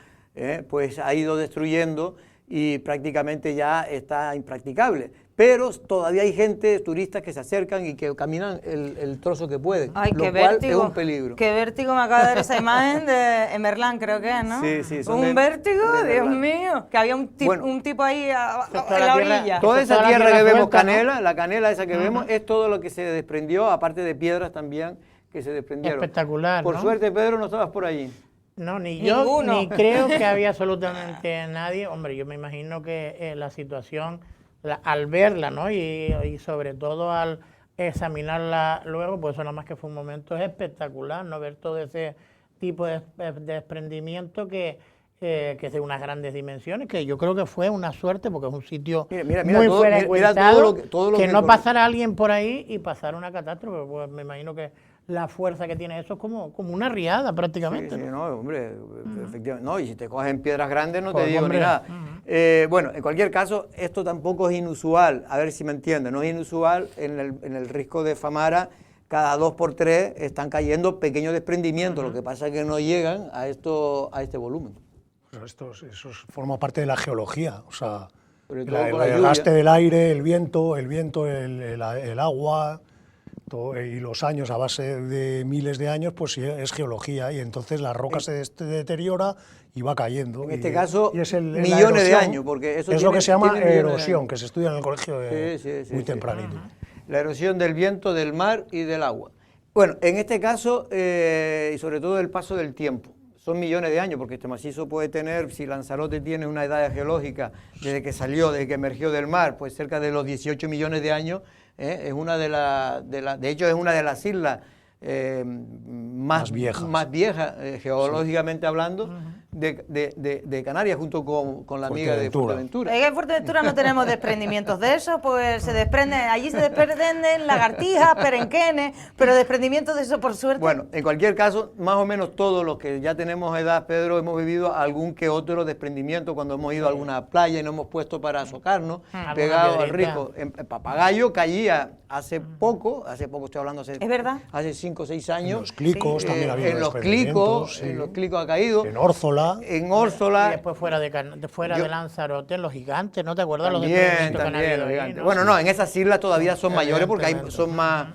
pues ha ido destruyendo y prácticamente ya está impracticable. Pero todavía hay gente, turistas que se acercan y que caminan el trozo que pueden, Ay, lo qué cual vértigo, es un peligro. Qué vértigo me acaba de dar esa imagen de Emerlán, creo que es, ¿no? Sí, son un vértigo, de Dios Emerlán. mío, que había un tipo ahí en la orilla. Toda esa la tierra que tierra vemos, suelta, canela, ¿no? la canela esa que vemos, es todo lo que se desprendió, aparte de piedras también que se desprendieron. Espectacular, Por ¿no? suerte, Pedro, no estabas por allí. No, ni yo, Ninguno. ni creo que había absolutamente nadie. Hombre, yo me imagino que la situación, al verla, ¿no? Y sobre todo al examinarla luego, pues eso nada más que fue un momento espectacular, ¿no? Ver todo ese tipo de desprendimiento que es de unas grandes dimensiones, que yo creo que fue una suerte porque es un sitio muy frecuentado, todo lo que no pasara alguien por ahí y pasara una catástrofe. Pues me imagino que la fuerza que tiene eso es como una riada prácticamente. Sí, ¿no? no, hombre, efectivamente. No, y si te cogen piedras grandes no Pues, te digo hombre, ni nada. Bueno, en cualquier caso, esto tampoco es inusual, a ver si me entienden, no es inusual en el risco de Famara. Cada 2 por 3 están cayendo pequeños desprendimientos, lo que pasa es que no llegan a este volumen. Eso forma parte de la geología, o sea, Sobre todo el con la desgaste lluvia. del aire, el viento, el agua, y los años a base de miles de años, pues sí, es geología, y entonces la roca se deteriora y va cayendo. En este caso, y es la millones de erosión, años, porque eso es lo que se llama tiene millones de erosión, años. que se estudia en el colegio muy tempranito. La erosión del viento, del mar y del agua. Bueno, en este caso, y sobre todo el paso del tiempo, son millones de años, porque este macizo puede tener, si Lanzarote tiene una edad geológica desde que salió, desde que emergió del mar, pues cerca de los 18 millones de años, es una de hecho es una de las islas más viejas, geológicamente hablando, de Canarias, junto con la amiga de Fuerteventura. En Fuerteventura no tenemos desprendimientos de eso, pues allí se desprenden lagartijas, perenquenes, pero desprendimientos de eso por suerte. Bueno, en cualquier caso, más o menos todos los que ya tenemos edad, Pedro, hemos vivido algún que otro desprendimiento cuando hemos ido a alguna playa y nos hemos puesto para socarnos, pegados al risco. En Papagayo caía hace poco estoy hablando ¿Es verdad? hace 5 o 6 años. En los Clicos también ha habido en los desprendimientos, Clicos ha caído. En Órzola. En Órzola. Y después fuera de Lanzarote, los gigantes, ¿no te acuerdas? También, los gigantes. Bueno, no, en esas islas todavía son mayores porque son más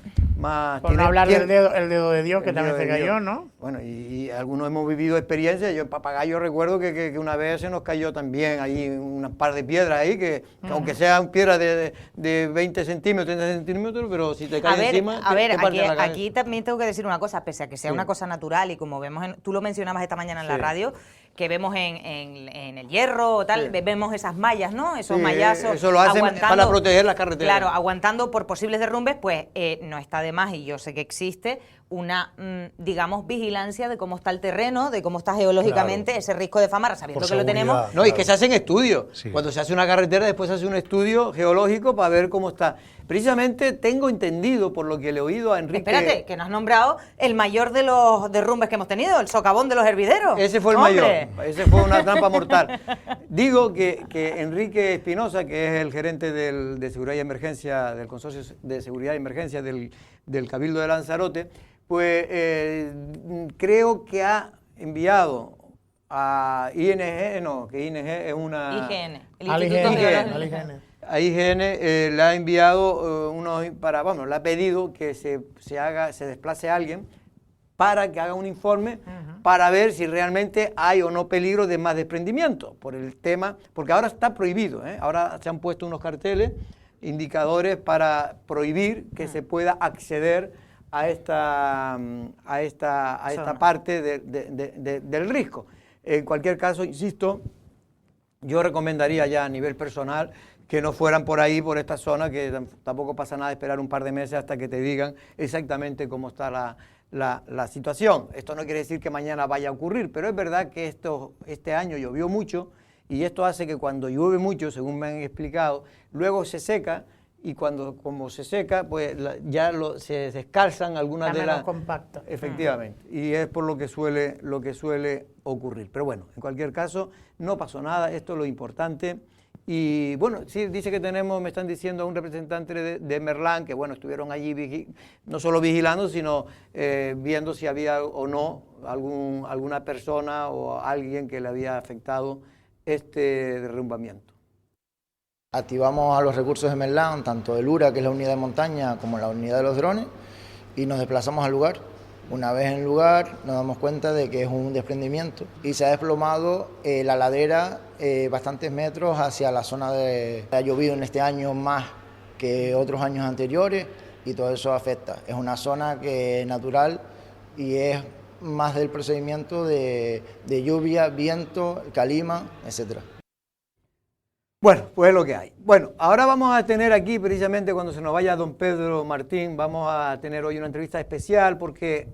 Por no hablar del dedo de Dios, que también se cayó, ¿no? Bueno, y algunos hemos vivido experiencias. Yo en Papagayo recuerdo que una vez se nos cayó también ahí un par de piedras ahí, que aunque sean piedras de 20 centímetros, 30 centímetros, pero si te cae encima... Aquí también tengo que decir una cosa, pese a que sea una cosa natural y como vemos, tú lo mencionabas esta mañana en la radio, que vemos en el hierro, tal, vemos esas mallas, ¿no? Esos mallazos. Eso lo hacen para proteger las carreteras. Claro, aguantando por posibles derrumbes, pues no está de más, y yo sé que existe una, digamos, vigilancia de cómo está el terreno, de cómo está geológicamente ese risco de Famara, sabiendo que lo tenemos. No, y que se hacen estudios. Sí. Cuando se hace una carretera, después se hace un estudio geológico para ver cómo está. Precisamente tengo entendido, por lo que le he oído a Enrique... Espérate, que no has nombrado el mayor de los derrumbes que hemos tenido, el socavón de los hervideros. Ese fue el mayor, ese fue una trampa mortal. Digo que Enrique Espinosa, que es el gerente de Seguridad y Emergencia, del Consorcio de Seguridad y Emergencia del Cabildo de Lanzarote, pues creo que ha enviado a ING, que ING es una... IGN, el Instituto IGN. A IGN le ha enviado le ha pedido que se desplace a alguien para que haga un informe para ver si realmente hay o no peligro de más desprendimiento por el tema, porque ahora está prohibido, ahora se han puesto unos carteles, indicadores para prohibir que se pueda acceder a esta parte del risco. En cualquier caso, insisto, yo recomendaría ya a nivel personal que no fueran por ahí, por esta zona, que tampoco pasa nada esperar un par de meses hasta que te digan exactamente cómo está la situación. Esto no quiere decir que mañana vaya a ocurrir, pero es verdad que este año llovió mucho y esto hace que cuando llueve mucho, según me han explicado, luego se seca y como se seca, pues se descalzan algunas de las... compactas. Efectivamente, y es por lo que suele ocurrir. Pero bueno, en cualquier caso, no pasó nada, esto es lo importante. Y bueno, sí, dice que me están diciendo a un representante de Merlán, que bueno, estuvieron allí no solo vigilando, sino viendo si había o no alguna persona o alguien que le había afectado este derrumbamiento. Activamos a los recursos de Merlán, tanto el URA, que es la unidad de montaña, como la unidad de los drones, y nos desplazamos al lugar. Una vez en el lugar nos damos cuenta de que es un desprendimiento y se ha desplomado la ladera bastantes metros hacia la zona ha llovido en este año más que otros años anteriores y todo eso afecta. Es una zona que es natural y es más del procedimiento de lluvia, viento, calima, etcétera. Bueno, pues es lo que hay. Bueno, ahora vamos a tener aquí, precisamente cuando se nos vaya don Pedro Martín, vamos a tener hoy una entrevista especial porque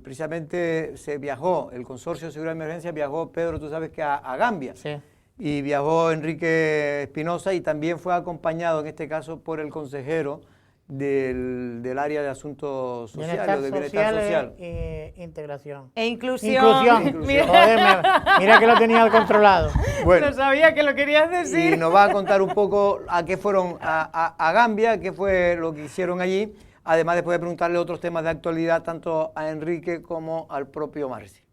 precisamente el Consorcio de Seguridad y Emergencia viajó, Pedro, tú sabes que a Gambia. Sí. Y viajó Enrique Espinosa y también fue acompañado en este caso por el consejero del área de asuntos sociales, de bienestar social. Integración. E inclusión. Mira que lo tenía controlado. Bueno, no sabía que lo querías decir. Y nos va a contar un poco a qué fueron a Gambia, qué fue lo que hicieron allí. Además, después de preguntarle otros temas de actualidad tanto a Enrique como al propio Marci.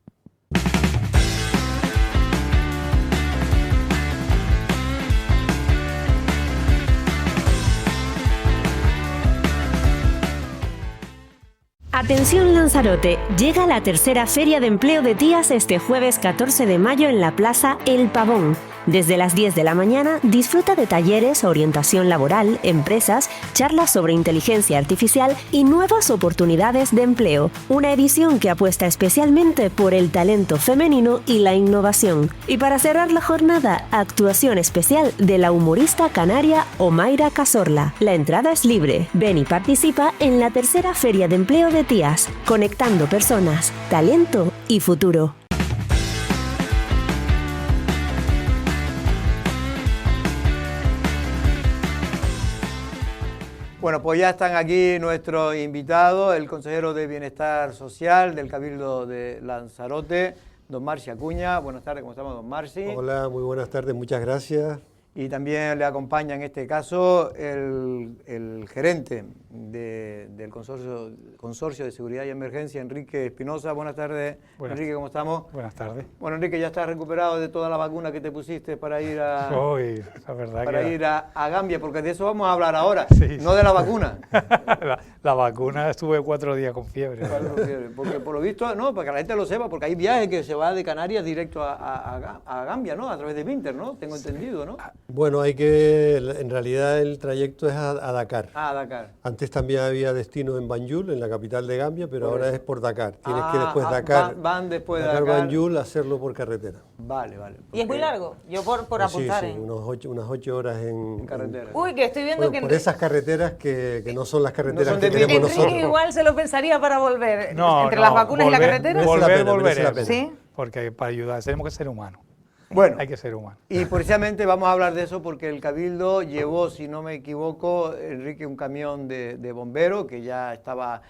Atención Lanzarote, llega la tercera Feria de Empleo de Tías este jueves 14 de mayo en la Plaza El Pavón. Desde las 10 de la mañana disfruta de talleres, orientación laboral, empresas, charlas sobre inteligencia artificial y nuevas oportunidades de empleo. Una edición que apuesta especialmente por el talento femenino y la innovación. Y para cerrar la jornada, actuación especial de la humorista canaria Omaira Cazorla. La entrada es libre. Ven y participa en la tercera Feria de Empleo de Tías, conectando personas, talento y futuro. Bueno, pues ya están aquí nuestros invitados, el consejero de Bienestar Social del Cabildo de Lanzarote, don Marci Acuña. Buenas tardes, ¿cómo estamos, don Marci? Hola, muy buenas tardes, muchas gracias. Y también le acompaña en este caso el gerente del consorcio de Seguridad y Emergencia, Enrique Espinosa. Buenas tardes, Enrique, ¿cómo estamos? Buenas tardes. Bueno, Enrique, ya estás recuperado de toda la vacuna que te pusiste para ir a, la verdad ir a Gambia, porque de eso vamos a hablar ahora, sí, no de la vacuna. la vacuna estuve 4 días con fiebre. Porque por lo visto, no, para que la gente lo sepa, porque hay viajes que se va de Canarias directo a Gambia, ¿no? A través de Pinter, ¿no? Tengo entendido, ¿no? Bueno, en realidad el trayecto es a Dakar. Ah, Dakar. Antes también había destino en Banjul, en la capital de Gambia, pero ahora es por Dakar. Tienes que después Dakar, van después de Dakar, Banjul, hacerlo por carretera. Vale. ¿Y es muy largo? Yo por apuntar. Sí, unas 8 horas en carretera. Uy, que estoy viendo que... Por esas carreteras que no son las carreteras que tenemos nosotros. Enrique igual se lo pensaría para volver. Entre las vacunas y la carretera. Volver, ¿Sí? Porque para ayudar tenemos que ser humanos. Bueno, hay que ser humano. Y precisamente vamos a hablar de eso porque el Cabildo llevó, si no me equivoco, Enrique, un camión de bomberos que ya estaba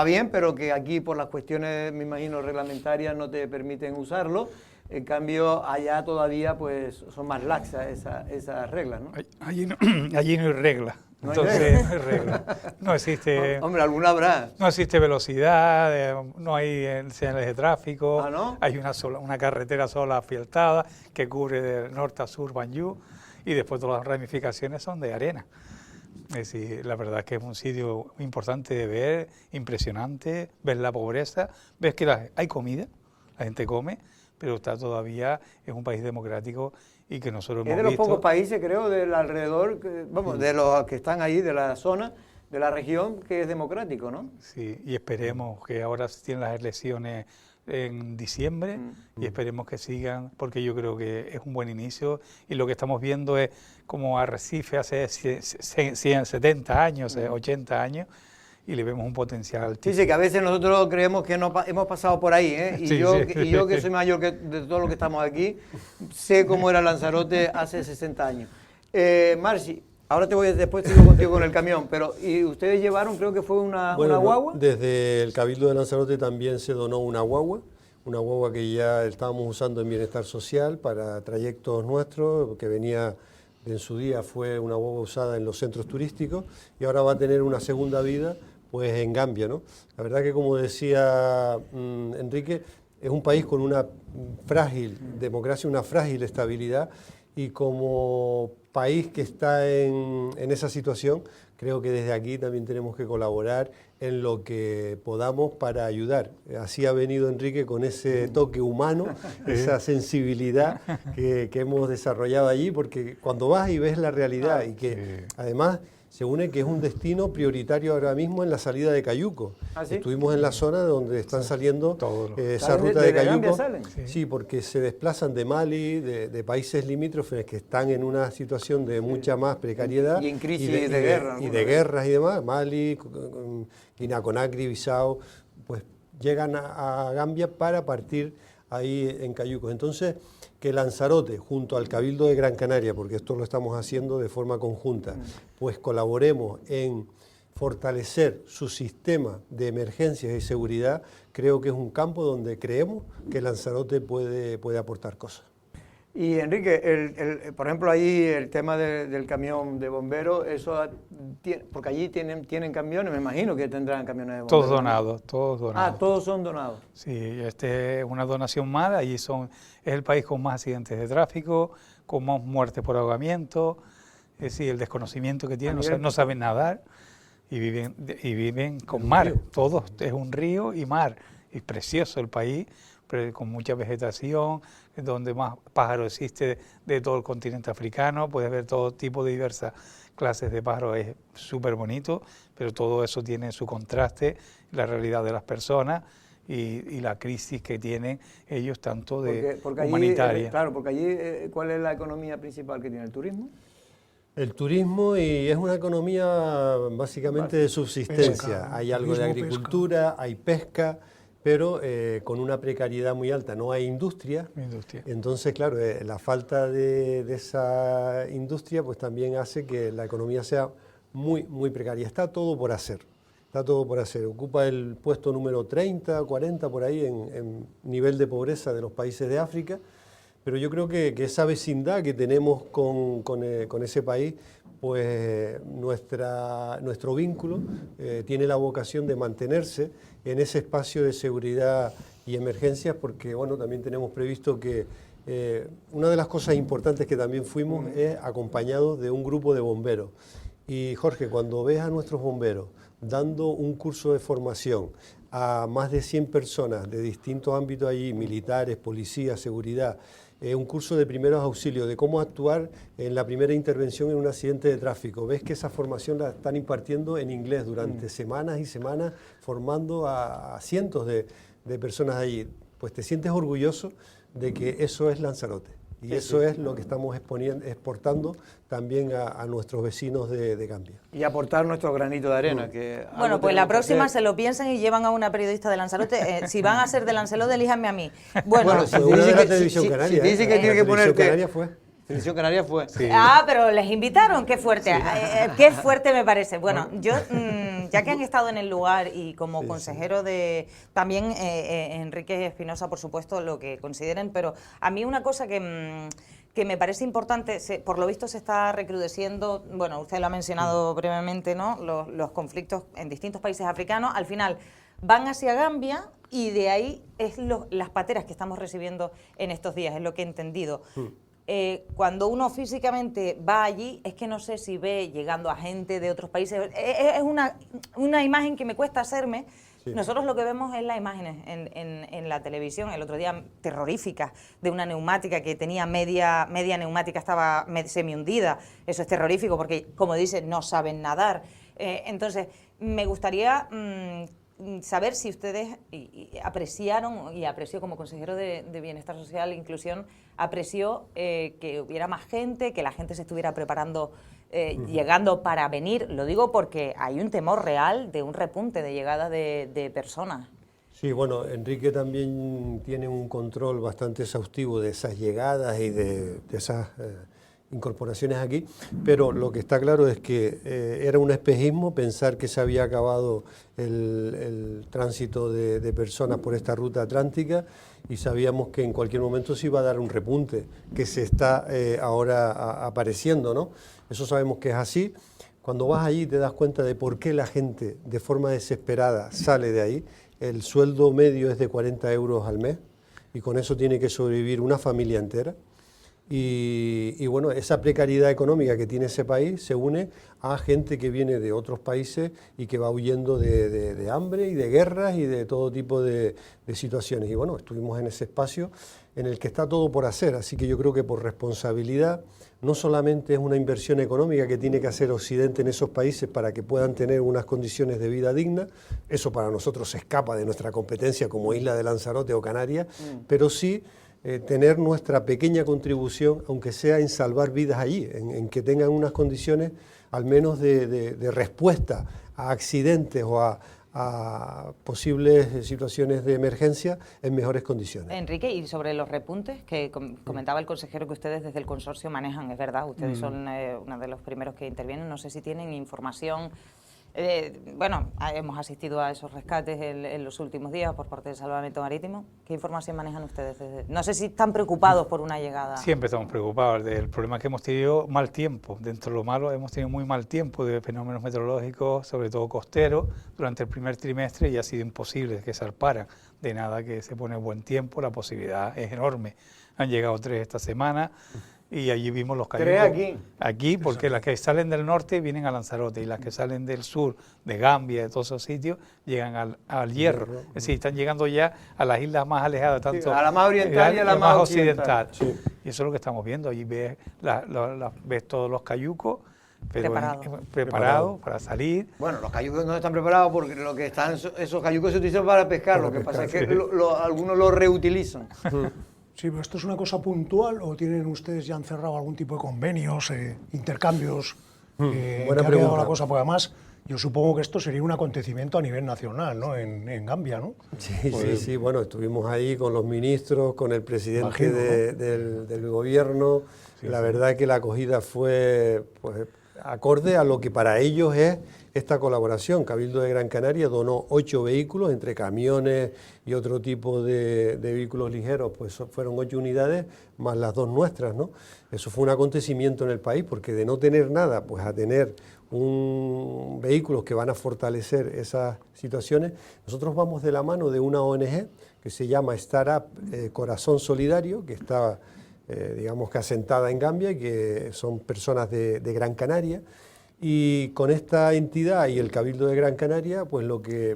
bien, pero que aquí por las cuestiones, me imagino, reglamentarias no te permiten usarlo. En cambio, allá todavía pues son más laxas esas reglas, ¿no? Allí no hay regla. No hay Entonces, no hay regla. No existe... Hombre, alguna habrá. No existe velocidad, no hay señales de tráfico. ¿Ah, no? Hay una carretera sola asfaltada que cubre de norte a sur Banjul y después todas las ramificaciones son de arena. Es decir, la verdad es que es un sitio importante de ver, impresionante, ver la pobreza, ves que hay comida, la gente come, pero todavía es un país democrático y que nosotros hemos visto... Es de los pocos países, creo, del alrededor, de los que están ahí, de la zona, de la región, que es democrático, ¿no? Sí, y esperemos que ahora se tienen las elecciones en diciembre y esperemos que sigan, porque yo creo que es un buen inicio y lo que estamos viendo es como Arrecife hace 70 años, 80 años, y le vemos un potencial. Sí, que a veces nosotros creemos que no hemos pasado por ahí, ¿eh? Y yo que soy mayor que de todos los que estamos aquí, sé cómo era Lanzarote hace 60 años. Marci, ahora después sigo contigo con el camión, pero ¿y ustedes llevaron, creo que fue una guagua? Desde el Cabildo de Lanzarote también se donó una guagua que ya estábamos usando en Bienestar Social para trayectos nuestros, que venía... En su día fue una guagua usada en los centros turísticos y ahora va a tener una segunda vida pues en Gambia, ¿no? La verdad que, como decía Enrique, es un país con una frágil democracia, una frágil estabilidad, y como país que está en esa situación, creo que desde aquí también tenemos que colaborar en lo que podamos para ayudar. Así ha venido Enrique con ese toque humano, esa sensibilidad que hemos desarrollado allí, porque cuando vas y ves la realidad y que además se une que es un destino prioritario ahora mismo en la salida de Cayuco. ¿Ah, sí? Estuvimos en la zona donde están saliendo esa ruta de Cayuco. Sí, porque se desplazan de Mali, de países limítrofes que están en una situación de mucha más precariedad. Y en crisis de guerra. Y de guerras y demás. Mali, Guinea-Conakry, Bissau, pues llegan a Gambia para partir ahí en Cayucos. Entonces, que Lanzarote, junto al Cabildo de Gran Canaria, porque esto lo estamos haciendo de forma conjunta, pues colaboremos en fortalecer su sistema de emergencias y seguridad, creo que es un campo donde creemos que Lanzarote puede aportar cosas. Y Enrique, por ejemplo, ahí el tema del camión de bomberos, porque allí tienen camiones, me imagino que tendrán camiones de bomberos. Todos donados, todos donados. Ah, todos son donados. Sí, es una donación más, allí es el país con más accidentes de tráfico, con más muertes por ahogamiento, es decir, el desconocimiento que tienen, no saben nadar y viven con mar, todos, es un río y mar, es precioso el país, pero con mucha vegetación, donde más pájaros existe de todo el continente africano, puedes ver todo tipo de diversas clases de pájaros, es súper bonito, pero todo eso tiene su contraste, la realidad de las personas y la crisis que tienen ellos, tanto porque humanitaria. Allí, claro, porque allí, ¿cuál es la economía principal que tiene el turismo? El turismo, y es una economía básicamente de subsistencia. Pesca, hay algo de agricultura, hay pesca, pero con una precariedad muy alta. No hay industria. Entonces, claro, la falta de esa industria pues también hace que la economía sea muy, muy precaria. Está todo por hacer. Está todo por hacer. Ocupa el puesto número 30, 40 por ahí en nivel de pobreza de los países de África, pero yo creo que esa vecindad que tenemos con ese país, pues nuestro vínculo tiene la vocación de mantenerse en ese espacio de seguridad y emergencias, porque bueno, también tenemos previsto que una de las cosas importantes que también fuimos es acompañados de un grupo de bomberos. Y Jorge, cuando ves a nuestros bomberos dando un curso de formación a más de 100 personas de distintos ámbitos allí, militares, policías, seguridad, un curso de primeros auxilios, de cómo actuar en la primera intervención en un accidente de tráfico. Ves que esa formación la están impartiendo en inglés durante semanas y semanas, formando a cientos de personas allí. Pues te sientes orgulloso de que eso es Lanzarote. Y eso es lo que estamos exportando también a nuestros vecinos de Gambia. Y aportar nuestro granito de arena. Que bueno, pues la próxima se lo piensan y llevan a una periodista de Lanzarote. Si van a ser de Lanzarote, elíjanme a mí. Bueno, si dice que Televisión Canaria. Si dice que tiene que ponerte... Televisión Canaria fue. Sí. Ah, pero les invitaron, qué fuerte. Qué fuerte me parece. Bueno, yo, ya que han estado en el lugar y como consejero de... También Enrique Espinosa, por supuesto, lo que consideren, pero a mí una cosa que me parece importante, por lo visto se está recrudeciendo, bueno, usted lo ha mencionado brevemente, ¿no? Los conflictos en distintos países africanos, al final van hacia Gambia y de ahí es las pateras que estamos recibiendo en estos días, es lo que he entendido. Cuando uno físicamente va allí, es que no sé si ve llegando a gente de otros países, es una imagen que me cuesta hacerme. Sí. Nosotros lo que vemos es las imágenes en la televisión, el otro día terroríficas, de una neumática que tenía media neumática, estaba semi hundida. Eso es terrorífico porque, como dicen, no saben nadar. Entonces, me gustaría saber si ustedes apreciaron, y apreció como consejero de Bienestar Social e Inclusión, apreció que hubiera más gente, que la gente se estuviera preparando, llegando para venir. Lo digo porque hay un temor real de un repunte de llegada de personas. Sí, bueno, Enrique también tiene un control bastante exhaustivo de esas llegadas y de esas incorporaciones aquí, pero lo que está claro es que era un espejismo pensar que se había acabado el tránsito de personas por esta ruta atlántica y sabíamos que en cualquier momento se iba a dar un repunte, que se está ahora apareciendo, ¿no? Eso sabemos que es así. Cuando vas allí te das cuenta de por qué la gente de forma desesperada sale de ahí. El sueldo medio es de 40 euros al mes y con eso tiene que sobrevivir una familia entera. Y bueno, esa precariedad económica que tiene ese país se une a gente que viene de otros países y que va huyendo de hambre y de guerras y de todo tipo de situaciones. Y bueno, estuvimos en ese espacio en el que está todo por hacer, así que yo creo que por responsabilidad no solamente es una inversión económica que tiene que hacer Occidente en esos países para que puedan tener unas condiciones de vida dignas, eso para nosotros se escapa de nuestra competencia como isla de Lanzarote o Canarias, pero sí tener nuestra pequeña contribución, aunque sea en salvar vidas allí, en que tengan unas condiciones al menos de respuesta a accidentes o a posibles situaciones de emergencia en mejores condiciones. Enrique, y sobre los repuntes que comentaba el consejero que ustedes desde el consorcio manejan, es verdad, ustedes son uno de los primeros que intervienen, no sé si tienen información. Bueno, hemos asistido a esos rescates en los últimos días por parte del Salvamento Marítimo. ¿Qué información manejan ustedes? No sé si están preocupados por una llegada. Siempre estamos preocupados. El problema es que hemos tenido mal tiempo. Dentro de lo malo, hemos tenido muy mal tiempo de fenómenos meteorológicos, sobre todo costeros, durante el primer trimestre y ha sido imposible que zarparan. De nada que se pone buen tiempo, la posibilidad es enorme. Han llegado 3 esta semana. Y allí vimos los cayucos. 3 aquí, porque las que salen del norte vienen a Lanzarote y las que salen del sur, de Gambia, de todos esos sitios, llegan al Hierro. Es decir, están llegando ya a las islas más alejadas, tanto a la más oriental y a la más occidental. Sí. Y eso es lo que estamos viendo. Allí ves, ves todos los cayucos, pero preparados para salir. Bueno, los cayucos no están preparados porque esos cayucos se utilizan para pescar. Lo que pasa es que algunos los reutilizan. Sí, pero ¿esto es una cosa puntual o tienen ustedes ya han cerrado algún tipo de convenios, intercambios? ¿Qué ha quedado la cosa? Porque además yo supongo que esto sería un acontecimiento a nivel nacional, ¿no? En Gambia, ¿no? Sí, bueno, estuvimos ahí con los ministros, con el presidente del gobierno. Sí, la verdad es que la acogida fue pues acorde a lo que para ellos es esta colaboración. Cabildo de Gran Canaria donó 8 vehículos, entre camiones y otro tipo de vehículos ligeros, pues fueron 8 unidades, más las 2 nuestras, ¿no? Eso fue un acontecimiento en el país, porque de no tener nada, pues a tener vehículos que van a fortalecer esas situaciones. Nosotros vamos de la mano de una ONG que se llama Startup Corazón Solidario, que está, digamos que asentada en Gambia, y que son personas de Gran Canaria. Y con esta entidad y el Cabildo de Gran Canaria, pues lo que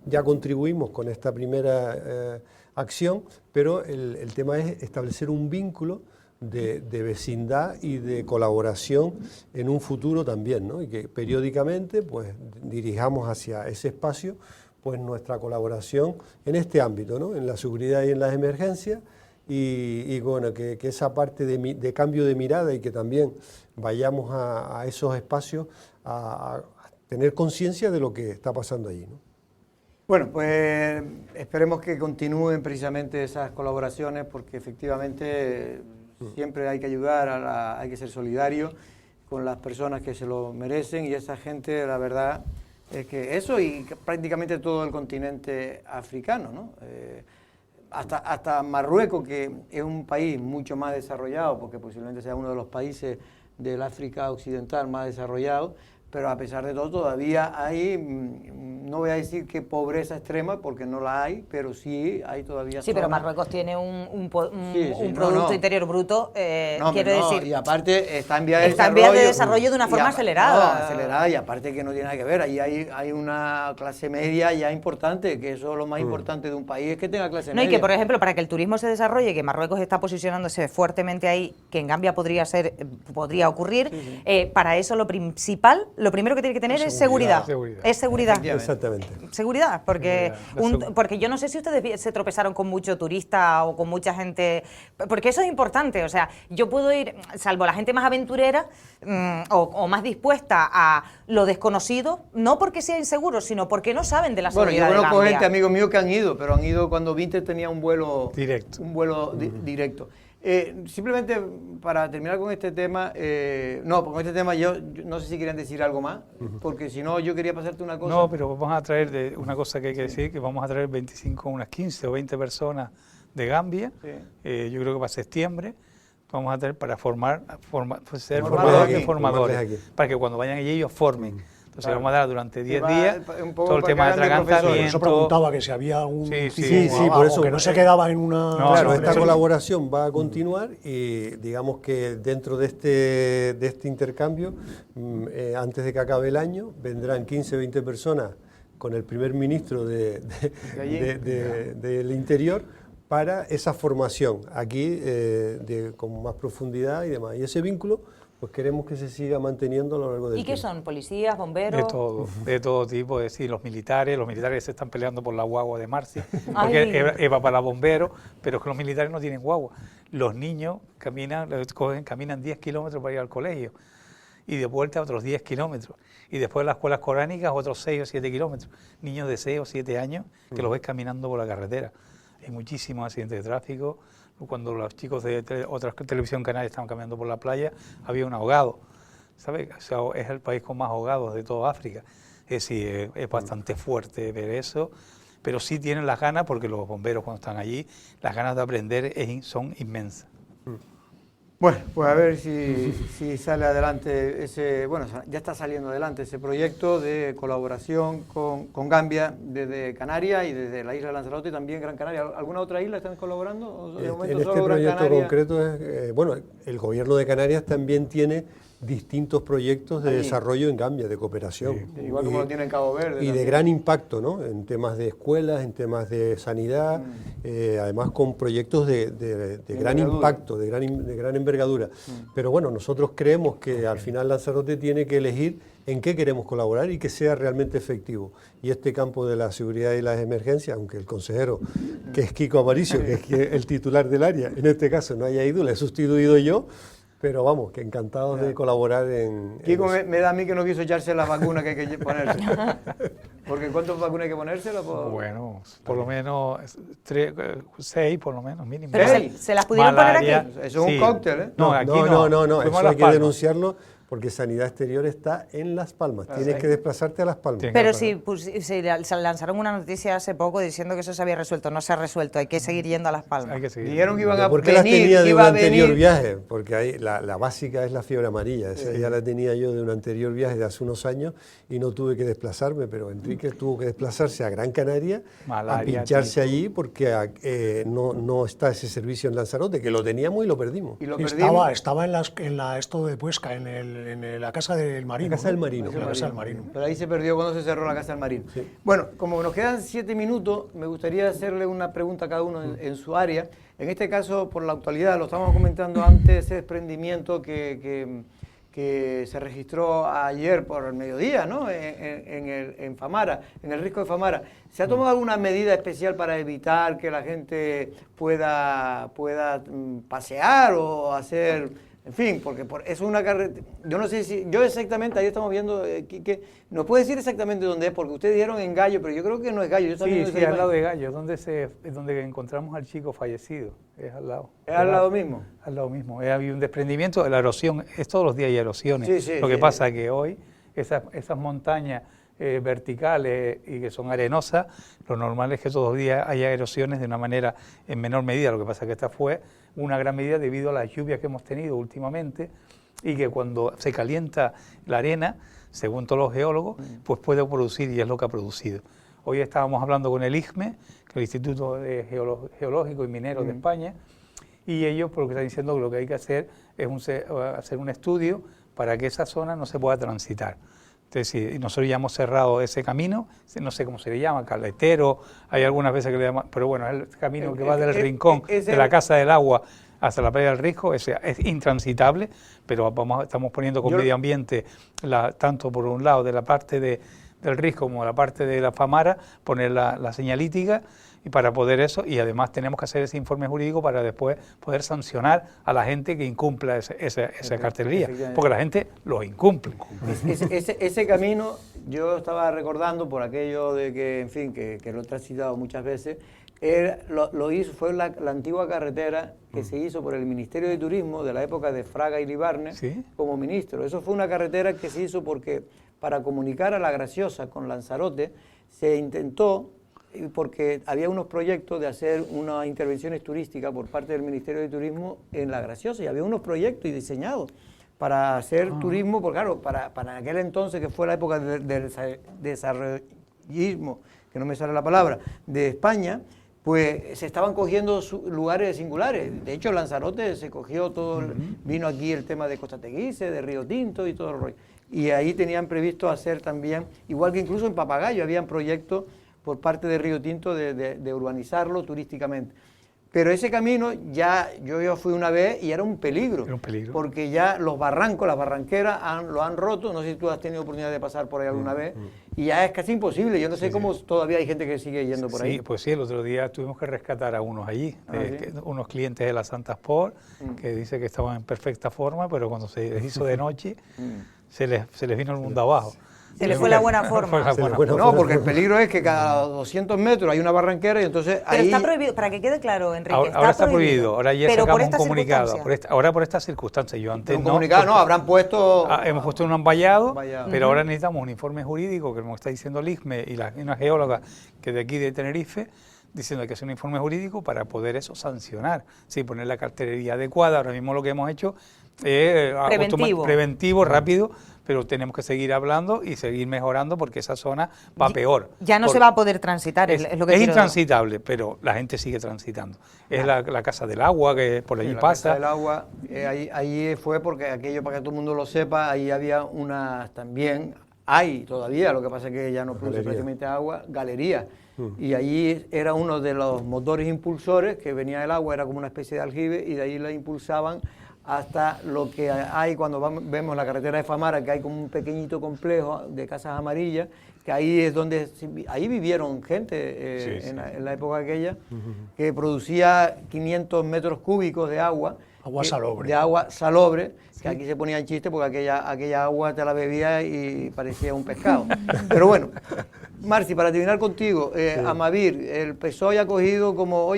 ya contribuimos con esta primera acción, pero el tema es establecer un vínculo de vecindad y de colaboración en un futuro también, ¿no? Y que periódicamente pues dirijamos hacia ese espacio pues nuestra colaboración en este ámbito, ¿no? En la seguridad y en las emergencias, y bueno, que esa parte de cambio de mirada y que también vayamos a esos espacios a tener conciencia de lo que está pasando allí, ¿no? Bueno, pues esperemos que continúen precisamente esas colaboraciones, porque efectivamente siempre hay que ayudar, hay que ser solidario con las personas que se lo merecen, y esa gente, la verdad, es que eso y prácticamente todo el continente africano, ¿no? Hasta Marruecos, que es un país mucho más desarrollado, porque posiblemente sea uno de los países del África Occidental más desarrollados, pero a pesar de todo todavía hay, no voy a decir que pobreza extrema, porque no la hay, pero sí hay todavía... Sí, pero Marruecos tiene un Producto Interior Bruto, quiero decir... Y aparte está en vías de desarrollo de una forma acelerada. Acelerada, y aparte que no tiene nada que ver, ahí hay una clase media ya importante, que eso es lo más importante de un país, es que tenga clase media. Y que, por ejemplo, para que el turismo se desarrolle, que Marruecos está posicionándose fuertemente ahí, que en Gambia podría ocurrir, para eso lo principal... Lo primero que tiene que tener es seguridad. Es seguridad. Exactamente. Seguridad, porque yo no sé si ustedes se tropezaron con mucho turista o con mucha gente, porque eso es importante. O sea, yo puedo ir, salvo la gente más aventurera o más dispuesta a lo desconocido, no porque sea inseguro, sino porque no saben de la seguridad. Bueno, yo conozco gente, amigos míos, que han ido, pero han ido cuando Vinted tenía un vuelo directo. Simplemente para terminar con este tema, con este tema yo no sé si querían decir algo más, porque si no yo quería pasarte una cosa. No, pero vamos a traer una cosa que hay que decir, que vamos a traer unas 15 o 20 personas de Gambia, yo creo que para septiembre, vamos a traer para ser formadores, para que cuando vayan allí ellos formen. Entonces vamos a dar durante 10 días todo el tema de atragantamiento. Por eso preguntaba que si había algún por eso que no se quedaba en una... Claro, esta colaboración va a continuar, y digamos que dentro de este intercambio, antes de que acabe el año, vendrán 15 o 20 personas con el primer ministro del Interior para esa formación aquí con más profundidad y demás. Y ese vínculo pues queremos que se siga manteniendo a lo largo del tiempo. ¿Y qué son? ¿Policías, bomberos? De todo tipo, es decir, los militares se están peleando por la guagua de Marci, porque Eva para bomberos, pero es que los militares no tienen guagua. Los niños caminan 10 kilómetros para ir al colegio, y de vuelta otros 10 kilómetros, y después las escuelas coránicas otros 6 o 7 kilómetros. Niños de 6 o 7 años que los ves caminando por la carretera. Hay muchísimos accidentes de tráfico. Cuando los chicos de otras televisión canarias estaban caminando por la playa, había un ahogado, ¿sabes? O sea, es el país con más ahogados de toda África. Es decir, es bastante fuerte ver eso, pero sí tienen las ganas, porque los bomberos cuando están allí, las ganas de aprender son inmensas. Bueno, pues a ver si sale adelante ya está saliendo adelante ese proyecto de colaboración con Gambia desde Canarias y desde la isla de Lanzarote, también Gran Canaria. ¿Alguna otra isla están colaborando? En este proyecto concreto, el gobierno de Canarias también tiene distintos proyectos de desarrollo en Gambia, de cooperación. Sí, igual como lo tiene en Cabo Verde. Y de gran impacto, ¿no? En temas de escuelas, en temas de sanidad, además con proyectos de gran impacto, de gran envergadura. Pero bueno, nosotros creemos que al final Lanzarote tiene que elegir en qué queremos colaborar y que sea realmente efectivo. Y este campo de la seguridad y las emergencias, aunque el consejero, que es Kiko Aparicio, que es el titular del área, en este caso no haya ido, le he sustituido yo, pero vamos, que encantados de colaborar en... Kiko me da a mí que no quiso echarse las vacunas que hay que ponerse. Porque ¿cuántas vacunas hay que ponerse? Bueno, por lo menos 6, por lo menos, mínimo. ¿Pero se las pudieron poner aquí? Eso es un cóctel, ¿eh? No, eso hay que denunciarlo, porque Sanidad Exterior está en Las Palmas. Tienes que desplazarte a Las Palmas. Pero sí, se lanzaron una noticia hace poco diciendo que eso se había resuelto. No se ha resuelto, hay que seguir yendo a Las Palmas. Hay que seguir. Dijeron que iban a ¿Por qué las tenía de un anterior viaje? Porque ahí la básica es la fiebre amarilla. Esa ya la tenía yo de un anterior viaje de hace unos años y no tuve que desplazarme, pero Enrique tuvo que desplazarse a Gran Canaria a pincharse allí porque no está ese servicio en Lanzarote, que lo teníamos y lo perdimos. Estaba en esto de Puesca, en la Casa del Marino. La Casa del Marino. La Casa del Marino. Pero ahí se perdió cuando se cerró la Casa del Marino. Sí. Bueno, como nos quedan 7 minutos, me gustaría hacerle una pregunta a cada uno en su área. En este caso, por la actualidad, lo estábamos comentando antes, ese desprendimiento que se registró ayer por el mediodía, ¿no? En Famara, en el risco de Famara. ¿Se ha tomado alguna medida especial para evitar que la gente pueda pasear o hacer... En fin, porque es una carretera... Yo no sé si... Yo exactamente, ahí estamos viendo... ¿nos puede decir exactamente dónde es? Porque ustedes dijeron en Gallo, pero yo creo que no es Gallo. Sí, al lado de Gallo, es donde encontramos al chico fallecido. Es al lado. ¿Es al lado mismo? Al lado mismo. Había un desprendimiento, la erosión, todos los días hay erosiones. Sí, Lo que pasa es que hoy esas montañas verticales y que son arenosas, lo normal es que todos los días haya erosiones de una manera en menor medida. Lo que pasa es que esta fue una gran medida debido a las lluvias que hemos tenido últimamente y que cuando se calienta la arena, según todos los geólogos, pues puede producir, y es lo que ha producido. Hoy estábamos hablando con el IGME, que es el Instituto Geológico y Minero de España, y ellos porque están diciendo que lo que hay que hacer es hacer un estudio para que esa zona no se pueda transitar. Entonces, nosotros ya hemos cerrado ese camino, no sé cómo se le llama, carretero, hay algunas veces que le llaman, pero bueno, es el camino que va del rincón de la Casa del Agua hasta la playa del Risco, es intransitable, pero estamos poniendo con medio ambiente, tanto por un lado de la parte del Risco como la parte de la Famara, poner la señalítica, y para poder eso, y además tenemos que hacer ese informe jurídico para después poder sancionar a la gente que incumpla esa cartelería, porque la gente lo incumple. Ese camino, yo estaba recordando por aquello de que, en fin, que lo he transitado muchas veces, fue la antigua carretera que se hizo por el Ministerio de Turismo de la época de Fraga y Libarne, como ministro. Eso fue una carretera que se hizo porque para comunicar a La Graciosa con Lanzarote se intentó, porque había unos proyectos de hacer unas intervenciones turísticas por parte del Ministerio de Turismo en La Graciosa, y había unos proyectos y diseñados para hacer turismo, porque claro, para aquel entonces, que fue la época del desarrollismo, que no me sale la palabra, de España, pues se estaban cogiendo lugares singulares. De hecho, Lanzarote se cogió todo, vino aquí el tema de Costa Teguise, de Río Tinto y todo el rollo. Y ahí tenían previsto hacer también, igual que incluso en Papagayo, habían proyectos por parte de Río Tinto de urbanizarlo turísticamente. Pero ese camino yo fui una vez y era un peligro. Era un peligro. Porque ya los barrancos, las barranqueras lo han roto. No sé si tú has tenido oportunidad de pasar por ahí alguna vez. Y ya es casi imposible. Yo no sé cómo todavía hay gente que sigue yendo por ahí. Sí, pues sí, el otro día tuvimos que rescatar a unos allí, unos clientes de la Santa Sport, que dice que estaban en perfecta forma, pero cuando se les hizo de noche, se les vino el mundo abajo. Se le fue la buena forma. No, porque el peligro es que cada 200 metros hay una barranquera y entonces pero ahí... Pero está prohibido, para que quede claro, Enrique, ahora está prohibido. Ahora ya pero sacamos un comunicado. Ahora por estas circunstancias. Yo antes un comunicado, no, habrán puesto... hemos puesto un vallado, pero ahora necesitamos un informe jurídico, que me está diciendo el IGME y una geóloga que de aquí de Tenerife, diciendo que hay que hacer un informe jurídico para poder eso sancionar. Sí, poner la cartelería adecuada. Ahora mismo lo que hemos hecho es preventivo, rápido, pero tenemos que seguir hablando y seguir mejorando porque esa zona va peor. Ya no se va a poder transitar, es lo que es intransitable, pero la gente sigue transitando. Es la Casa del Agua, que por allí pasa. La Casa del Agua, ahí fue porque aquello, para que todo el mundo lo sepa, ahí había también hay todavía, lo que pasa es que ya no produce prácticamente agua, galería. Y allí era uno de los motores impulsores, que venía el agua, era como una especie de aljibe, y de ahí la impulsaban hasta lo que hay cuando vemos la carretera de Famara, que hay como un pequeñito complejo de casas amarillas, que ahí es donde ahí vivieron gente en la época aquella, que producía 500 metros cúbicos de agua. Agua salobre. De agua salobre, que aquí se ponía en chiste porque aquella agua te la bebía y parecía un pescado. Pero bueno, Marci, para terminar contigo, Amavir, el PSOE ha cogido como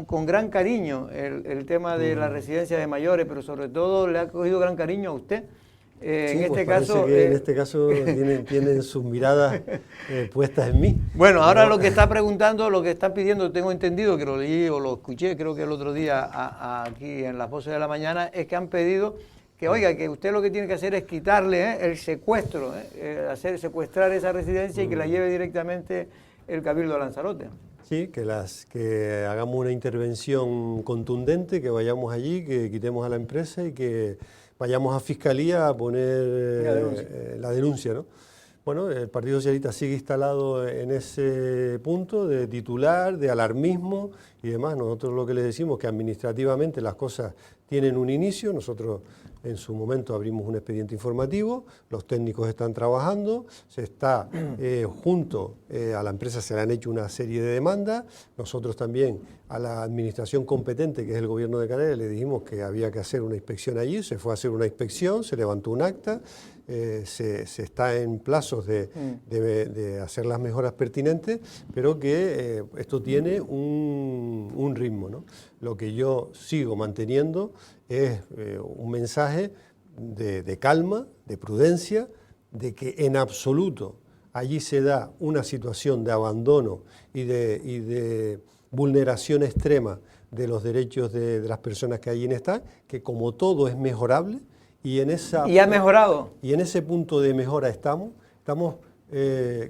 con gran cariño el tema de la residencia de mayores, pero sobre todo le ha cogido gran cariño a usted. en pues este parece caso... que en este caso tienen sus miradas puestas en mí. Bueno, ahora lo que está preguntando, lo que están pidiendo, tengo entendido que lo leí o lo escuché, creo que el otro día aquí en Las Voces de la Mañana, es que han pedido que, oiga, que usted lo que tiene que hacer es quitarle el secuestro, secuestrar esa residencia y que la lleve directamente el Cabildo de Lanzarote. Sí, que hagamos una intervención contundente, que vayamos allí, que quitemos a la empresa y que vayamos a Fiscalía a poner la denuncia, ¿no? Bueno, el Partido Socialista sigue instalado en ese punto de titular, de alarmismo y demás. Nosotros lo que le decimos es que administrativamente las cosas tienen un inicio. Nosotros en su momento abrimos un expediente informativo, los técnicos están trabajando, se está junto a la empresa se le han hecho una serie de demandas. Nosotros también a la administración competente, que es el Gobierno de Canarias, le dijimos que había que hacer una inspección allí, se fue a hacer una inspección, se levantó un acta, se está en plazos de hacer las mejoras pertinentes, pero que esto tiene un ritmo, ¿no? Lo que yo sigo manteniendo es un mensaje de calma, de prudencia, de que en absoluto allí se da una situación de abandono y de vulneración extrema de los derechos de las personas que allí están, que como todo es mejorable, y ha mejorado. Y en ese punto de mejora estamos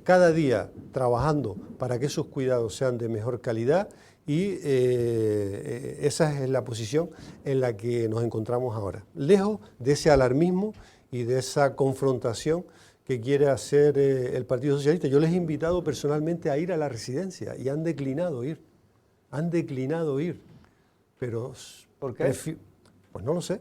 cada día trabajando para que esos cuidados sean de mejor calidad y esa es la posición en la que nos encontramos ahora. Lejos de ese alarmismo y de esa confrontación que quiere hacer el Partido Socialista. Yo les he invitado personalmente a ir a la residencia y han declinado ir. Pero ¿por qué? Pues no lo sé.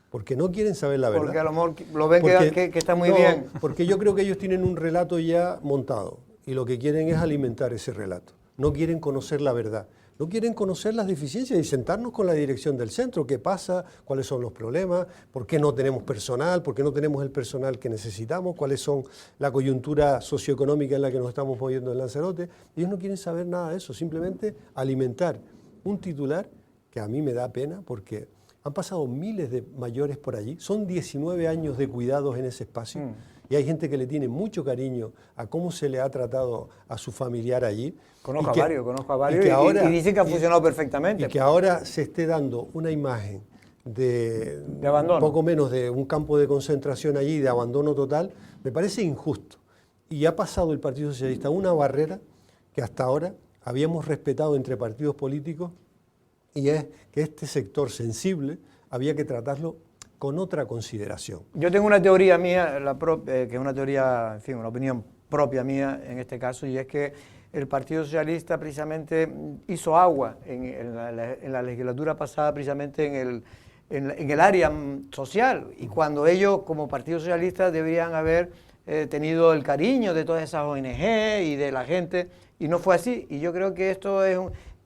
Porque no quieren saber la verdad. Porque a lo mejor lo ven que está muy bien. Porque yo creo que ellos tienen un relato ya montado y lo que quieren es alimentar ese relato. No quieren conocer la verdad. No quieren conocer las deficiencias y sentarnos con la dirección del centro. ¿Qué pasa? ¿Cuáles son los problemas? ¿Por qué no tenemos personal? ¿Por qué no tenemos el personal que necesitamos? ¿Cuáles son la coyuntura socioeconómica en la que nos estamos moviendo en Lanzarote? Ellos no quieren saber nada de eso. Simplemente alimentar un titular que a mí me da pena porque han pasado miles de mayores por allí. Son 19 años de cuidados en ese espacio. Y hay gente que le tiene mucho cariño a cómo se le ha tratado a su familiar allí. Conozco a varios y dicen que ha funcionado perfectamente. Y que ahora se esté dando una imagen de abandono, poco menos de un campo de concentración allí, de abandono total, me parece injusto. Y ha pasado el Partido Socialista una barrera que hasta ahora habíamos respetado entre partidos políticos, y es que este sector sensible había que tratarlo con otra consideración. Yo tengo una teoría mía, que es una teoría, en fin, una opinión propia mía en este caso, y es que el Partido Socialista precisamente hizo agua en la legislatura pasada, precisamente en el área social, y cuando ellos como Partido Socialista deberían haber tenido el cariño de todas esas ONG y de la gente, y no fue así, y yo creo que esto es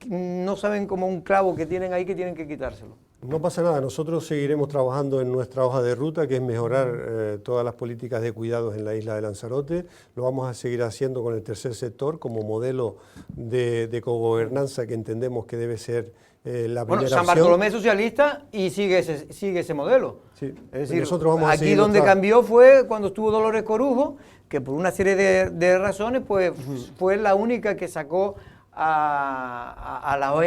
no saben como un clavo que tienen ahí que tienen que quitárselo. No pasa nada, nosotros seguiremos trabajando en nuestra hoja de ruta, que es mejorar todas las políticas de cuidados en la isla de Lanzarote. Lo vamos a seguir haciendo con el tercer sector como modelo de cogobernanza que entendemos que debe ser la primera opción. San Bartolomé es socialista y sigue ese modelo. Sí. Es decir, nosotros vamos aquí donde cambió fue cuando estuvo Dolores Corujo, que por una serie de razones pues fue la única que sacó a la ONG,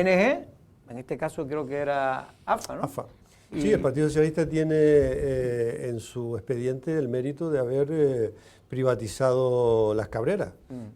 en este caso creo que era AFA, ¿no? AFA. Sí, el Partido Socialista tiene en su expediente el mérito de haber privatizado las Cabreras.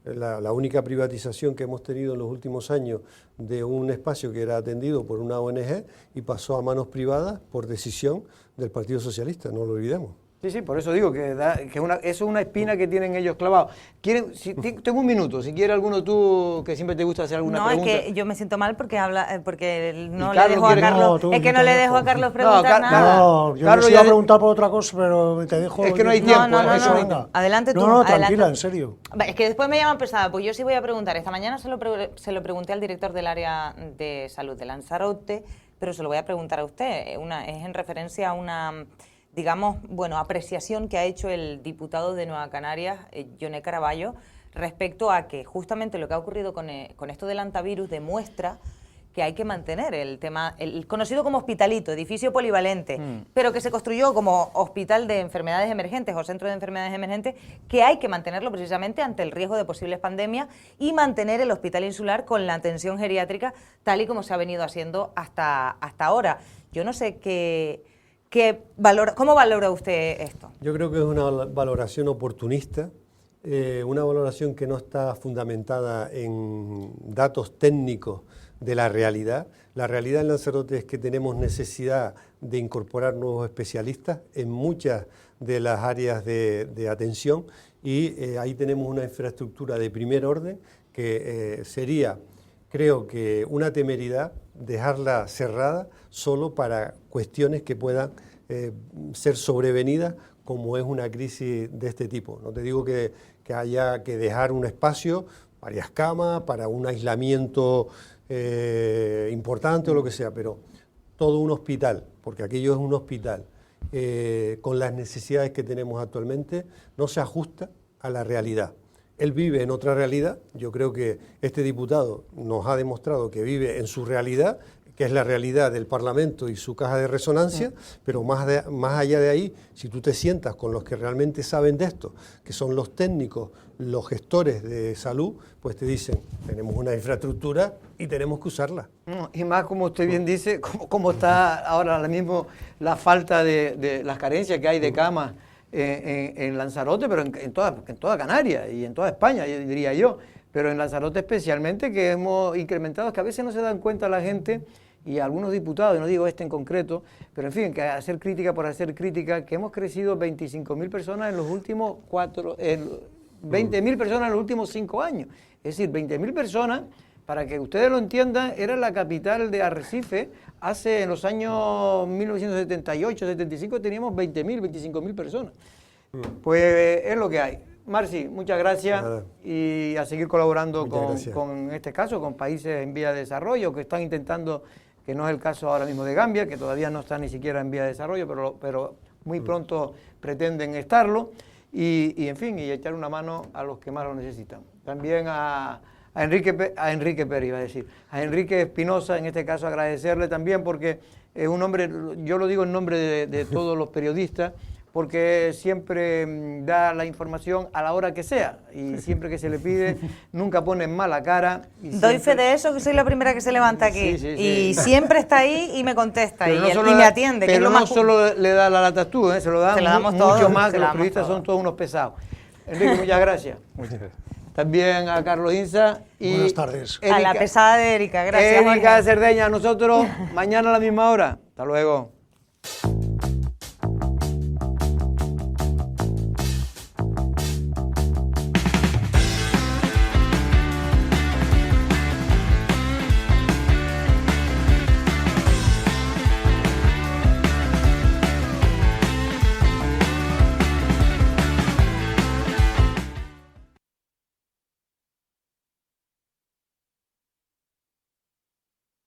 La única privatización que hemos tenido en los últimos años de un espacio que era atendido por una ONG y pasó a manos privadas por decisión del Partido Socialista, no lo olvidemos. Sí, por eso digo que eso es una espina que tienen ellos clavados. Tengo un minuto, si quiere alguno tú, que siempre te gusta hacer alguna pregunta. No, es que yo me siento mal porque no le dejo a Carlos, es que no le dejo a Carlos preguntar nada. No, yo les iba a preguntar por otra cosa, pero te dejo... Es que no hay tiempo. No. Adelante tú. No, tranquila, en serio. Es que después me llaman pesada, pues yo sí voy a preguntar. Esta mañana se lo pregunté al director del área de salud de Lanzarote, pero se lo voy a preguntar a usted. Es en referencia a una... digamos, apreciación que ha hecho el diputado de Nueva Canarias, Yone Caraballo, respecto a que justamente lo que ha ocurrido con esto del antivirus demuestra que hay que mantener el tema, el conocido como hospitalito, edificio polivalente, pero que se construyó como hospital de enfermedades emergentes o centro de enfermedades emergentes, que hay que mantenerlo precisamente ante el riesgo de posibles pandemias y mantener el hospital insular con la atención geriátrica tal y como se ha venido haciendo hasta ahora. Yo no sé ¿cómo valora usted esto? Yo creo que es una valoración oportunista, una valoración que no está fundamentada en datos técnicos de la realidad. La realidad en Lanzarote es que tenemos necesidad de incorporar nuevos especialistas en muchas de las áreas de atención y ahí tenemos una infraestructura de primer orden que sería, creo que, una temeridad dejarla cerrada solo para cuestiones que puedan ser sobrevenidas como es una crisis de este tipo. No te digo que haya que dejar un espacio, varias camas, para un aislamiento importante o lo que sea, pero todo un hospital, porque aquello es un hospital, con las necesidades que tenemos actualmente, no se ajusta a la realidad. Él vive en otra realidad, yo creo que este diputado nos ha demostrado que vive en su realidad, que es la realidad del Parlamento y su caja de resonancia, pero más allá de ahí, si tú te sientas con los que realmente saben de esto, que son los técnicos, los gestores de salud, pues te dicen, tenemos una infraestructura y tenemos que usarla. Y más, como usted bien dice, como está ahora mismo la falta de las carencias que hay de camas en Lanzarote, pero en toda Canarias y en toda España, diría yo, pero en Lanzarote especialmente, que hemos incrementado, que a veces no se dan cuenta la gente, y algunos diputados, y no digo este en concreto, pero en fin, que hacer crítica por hacer crítica, que hemos crecido 25.000 personas en los últimos 20.000 personas en los últimos 5 años. Es decir, 20.000 personas, para que ustedes lo entiendan, era la capital de Arrecife. Hace, en los años 1978, 75, teníamos 20.000, 25.000 personas. Pues es lo que hay. Marci, muchas gracias. Nada. Y a seguir colaborando con este caso, con países en vía de desarrollo, que están intentando, que no es el caso ahora mismo de Gambia, que todavía no está ni siquiera en vía de desarrollo, pero muy pronto pretenden estarlo. Y en fin, y echar una mano a los que más lo necesitan. También a Enrique Pérez, iba a decir, a Enrique Espinosa, en este caso agradecerle también, porque es un hombre, yo lo digo en nombre de todos los periodistas, porque siempre da la información a la hora que sea, y siempre que se le pide, nunca pone mala cara. Doy fe de eso, que soy la primera que se levanta aquí, y siempre está ahí y me contesta, y me atiende. Pero no solo le da la lata tú, se lo damos mucho más, que los periodistas son todos unos pesados. Enrique, muchas gracias. Muchas gracias. También a Carlos Insa y buenas tardes. A la pesada de Erika, gracias. Erika Cerdeña, nosotros mañana a la misma hora. Hasta luego.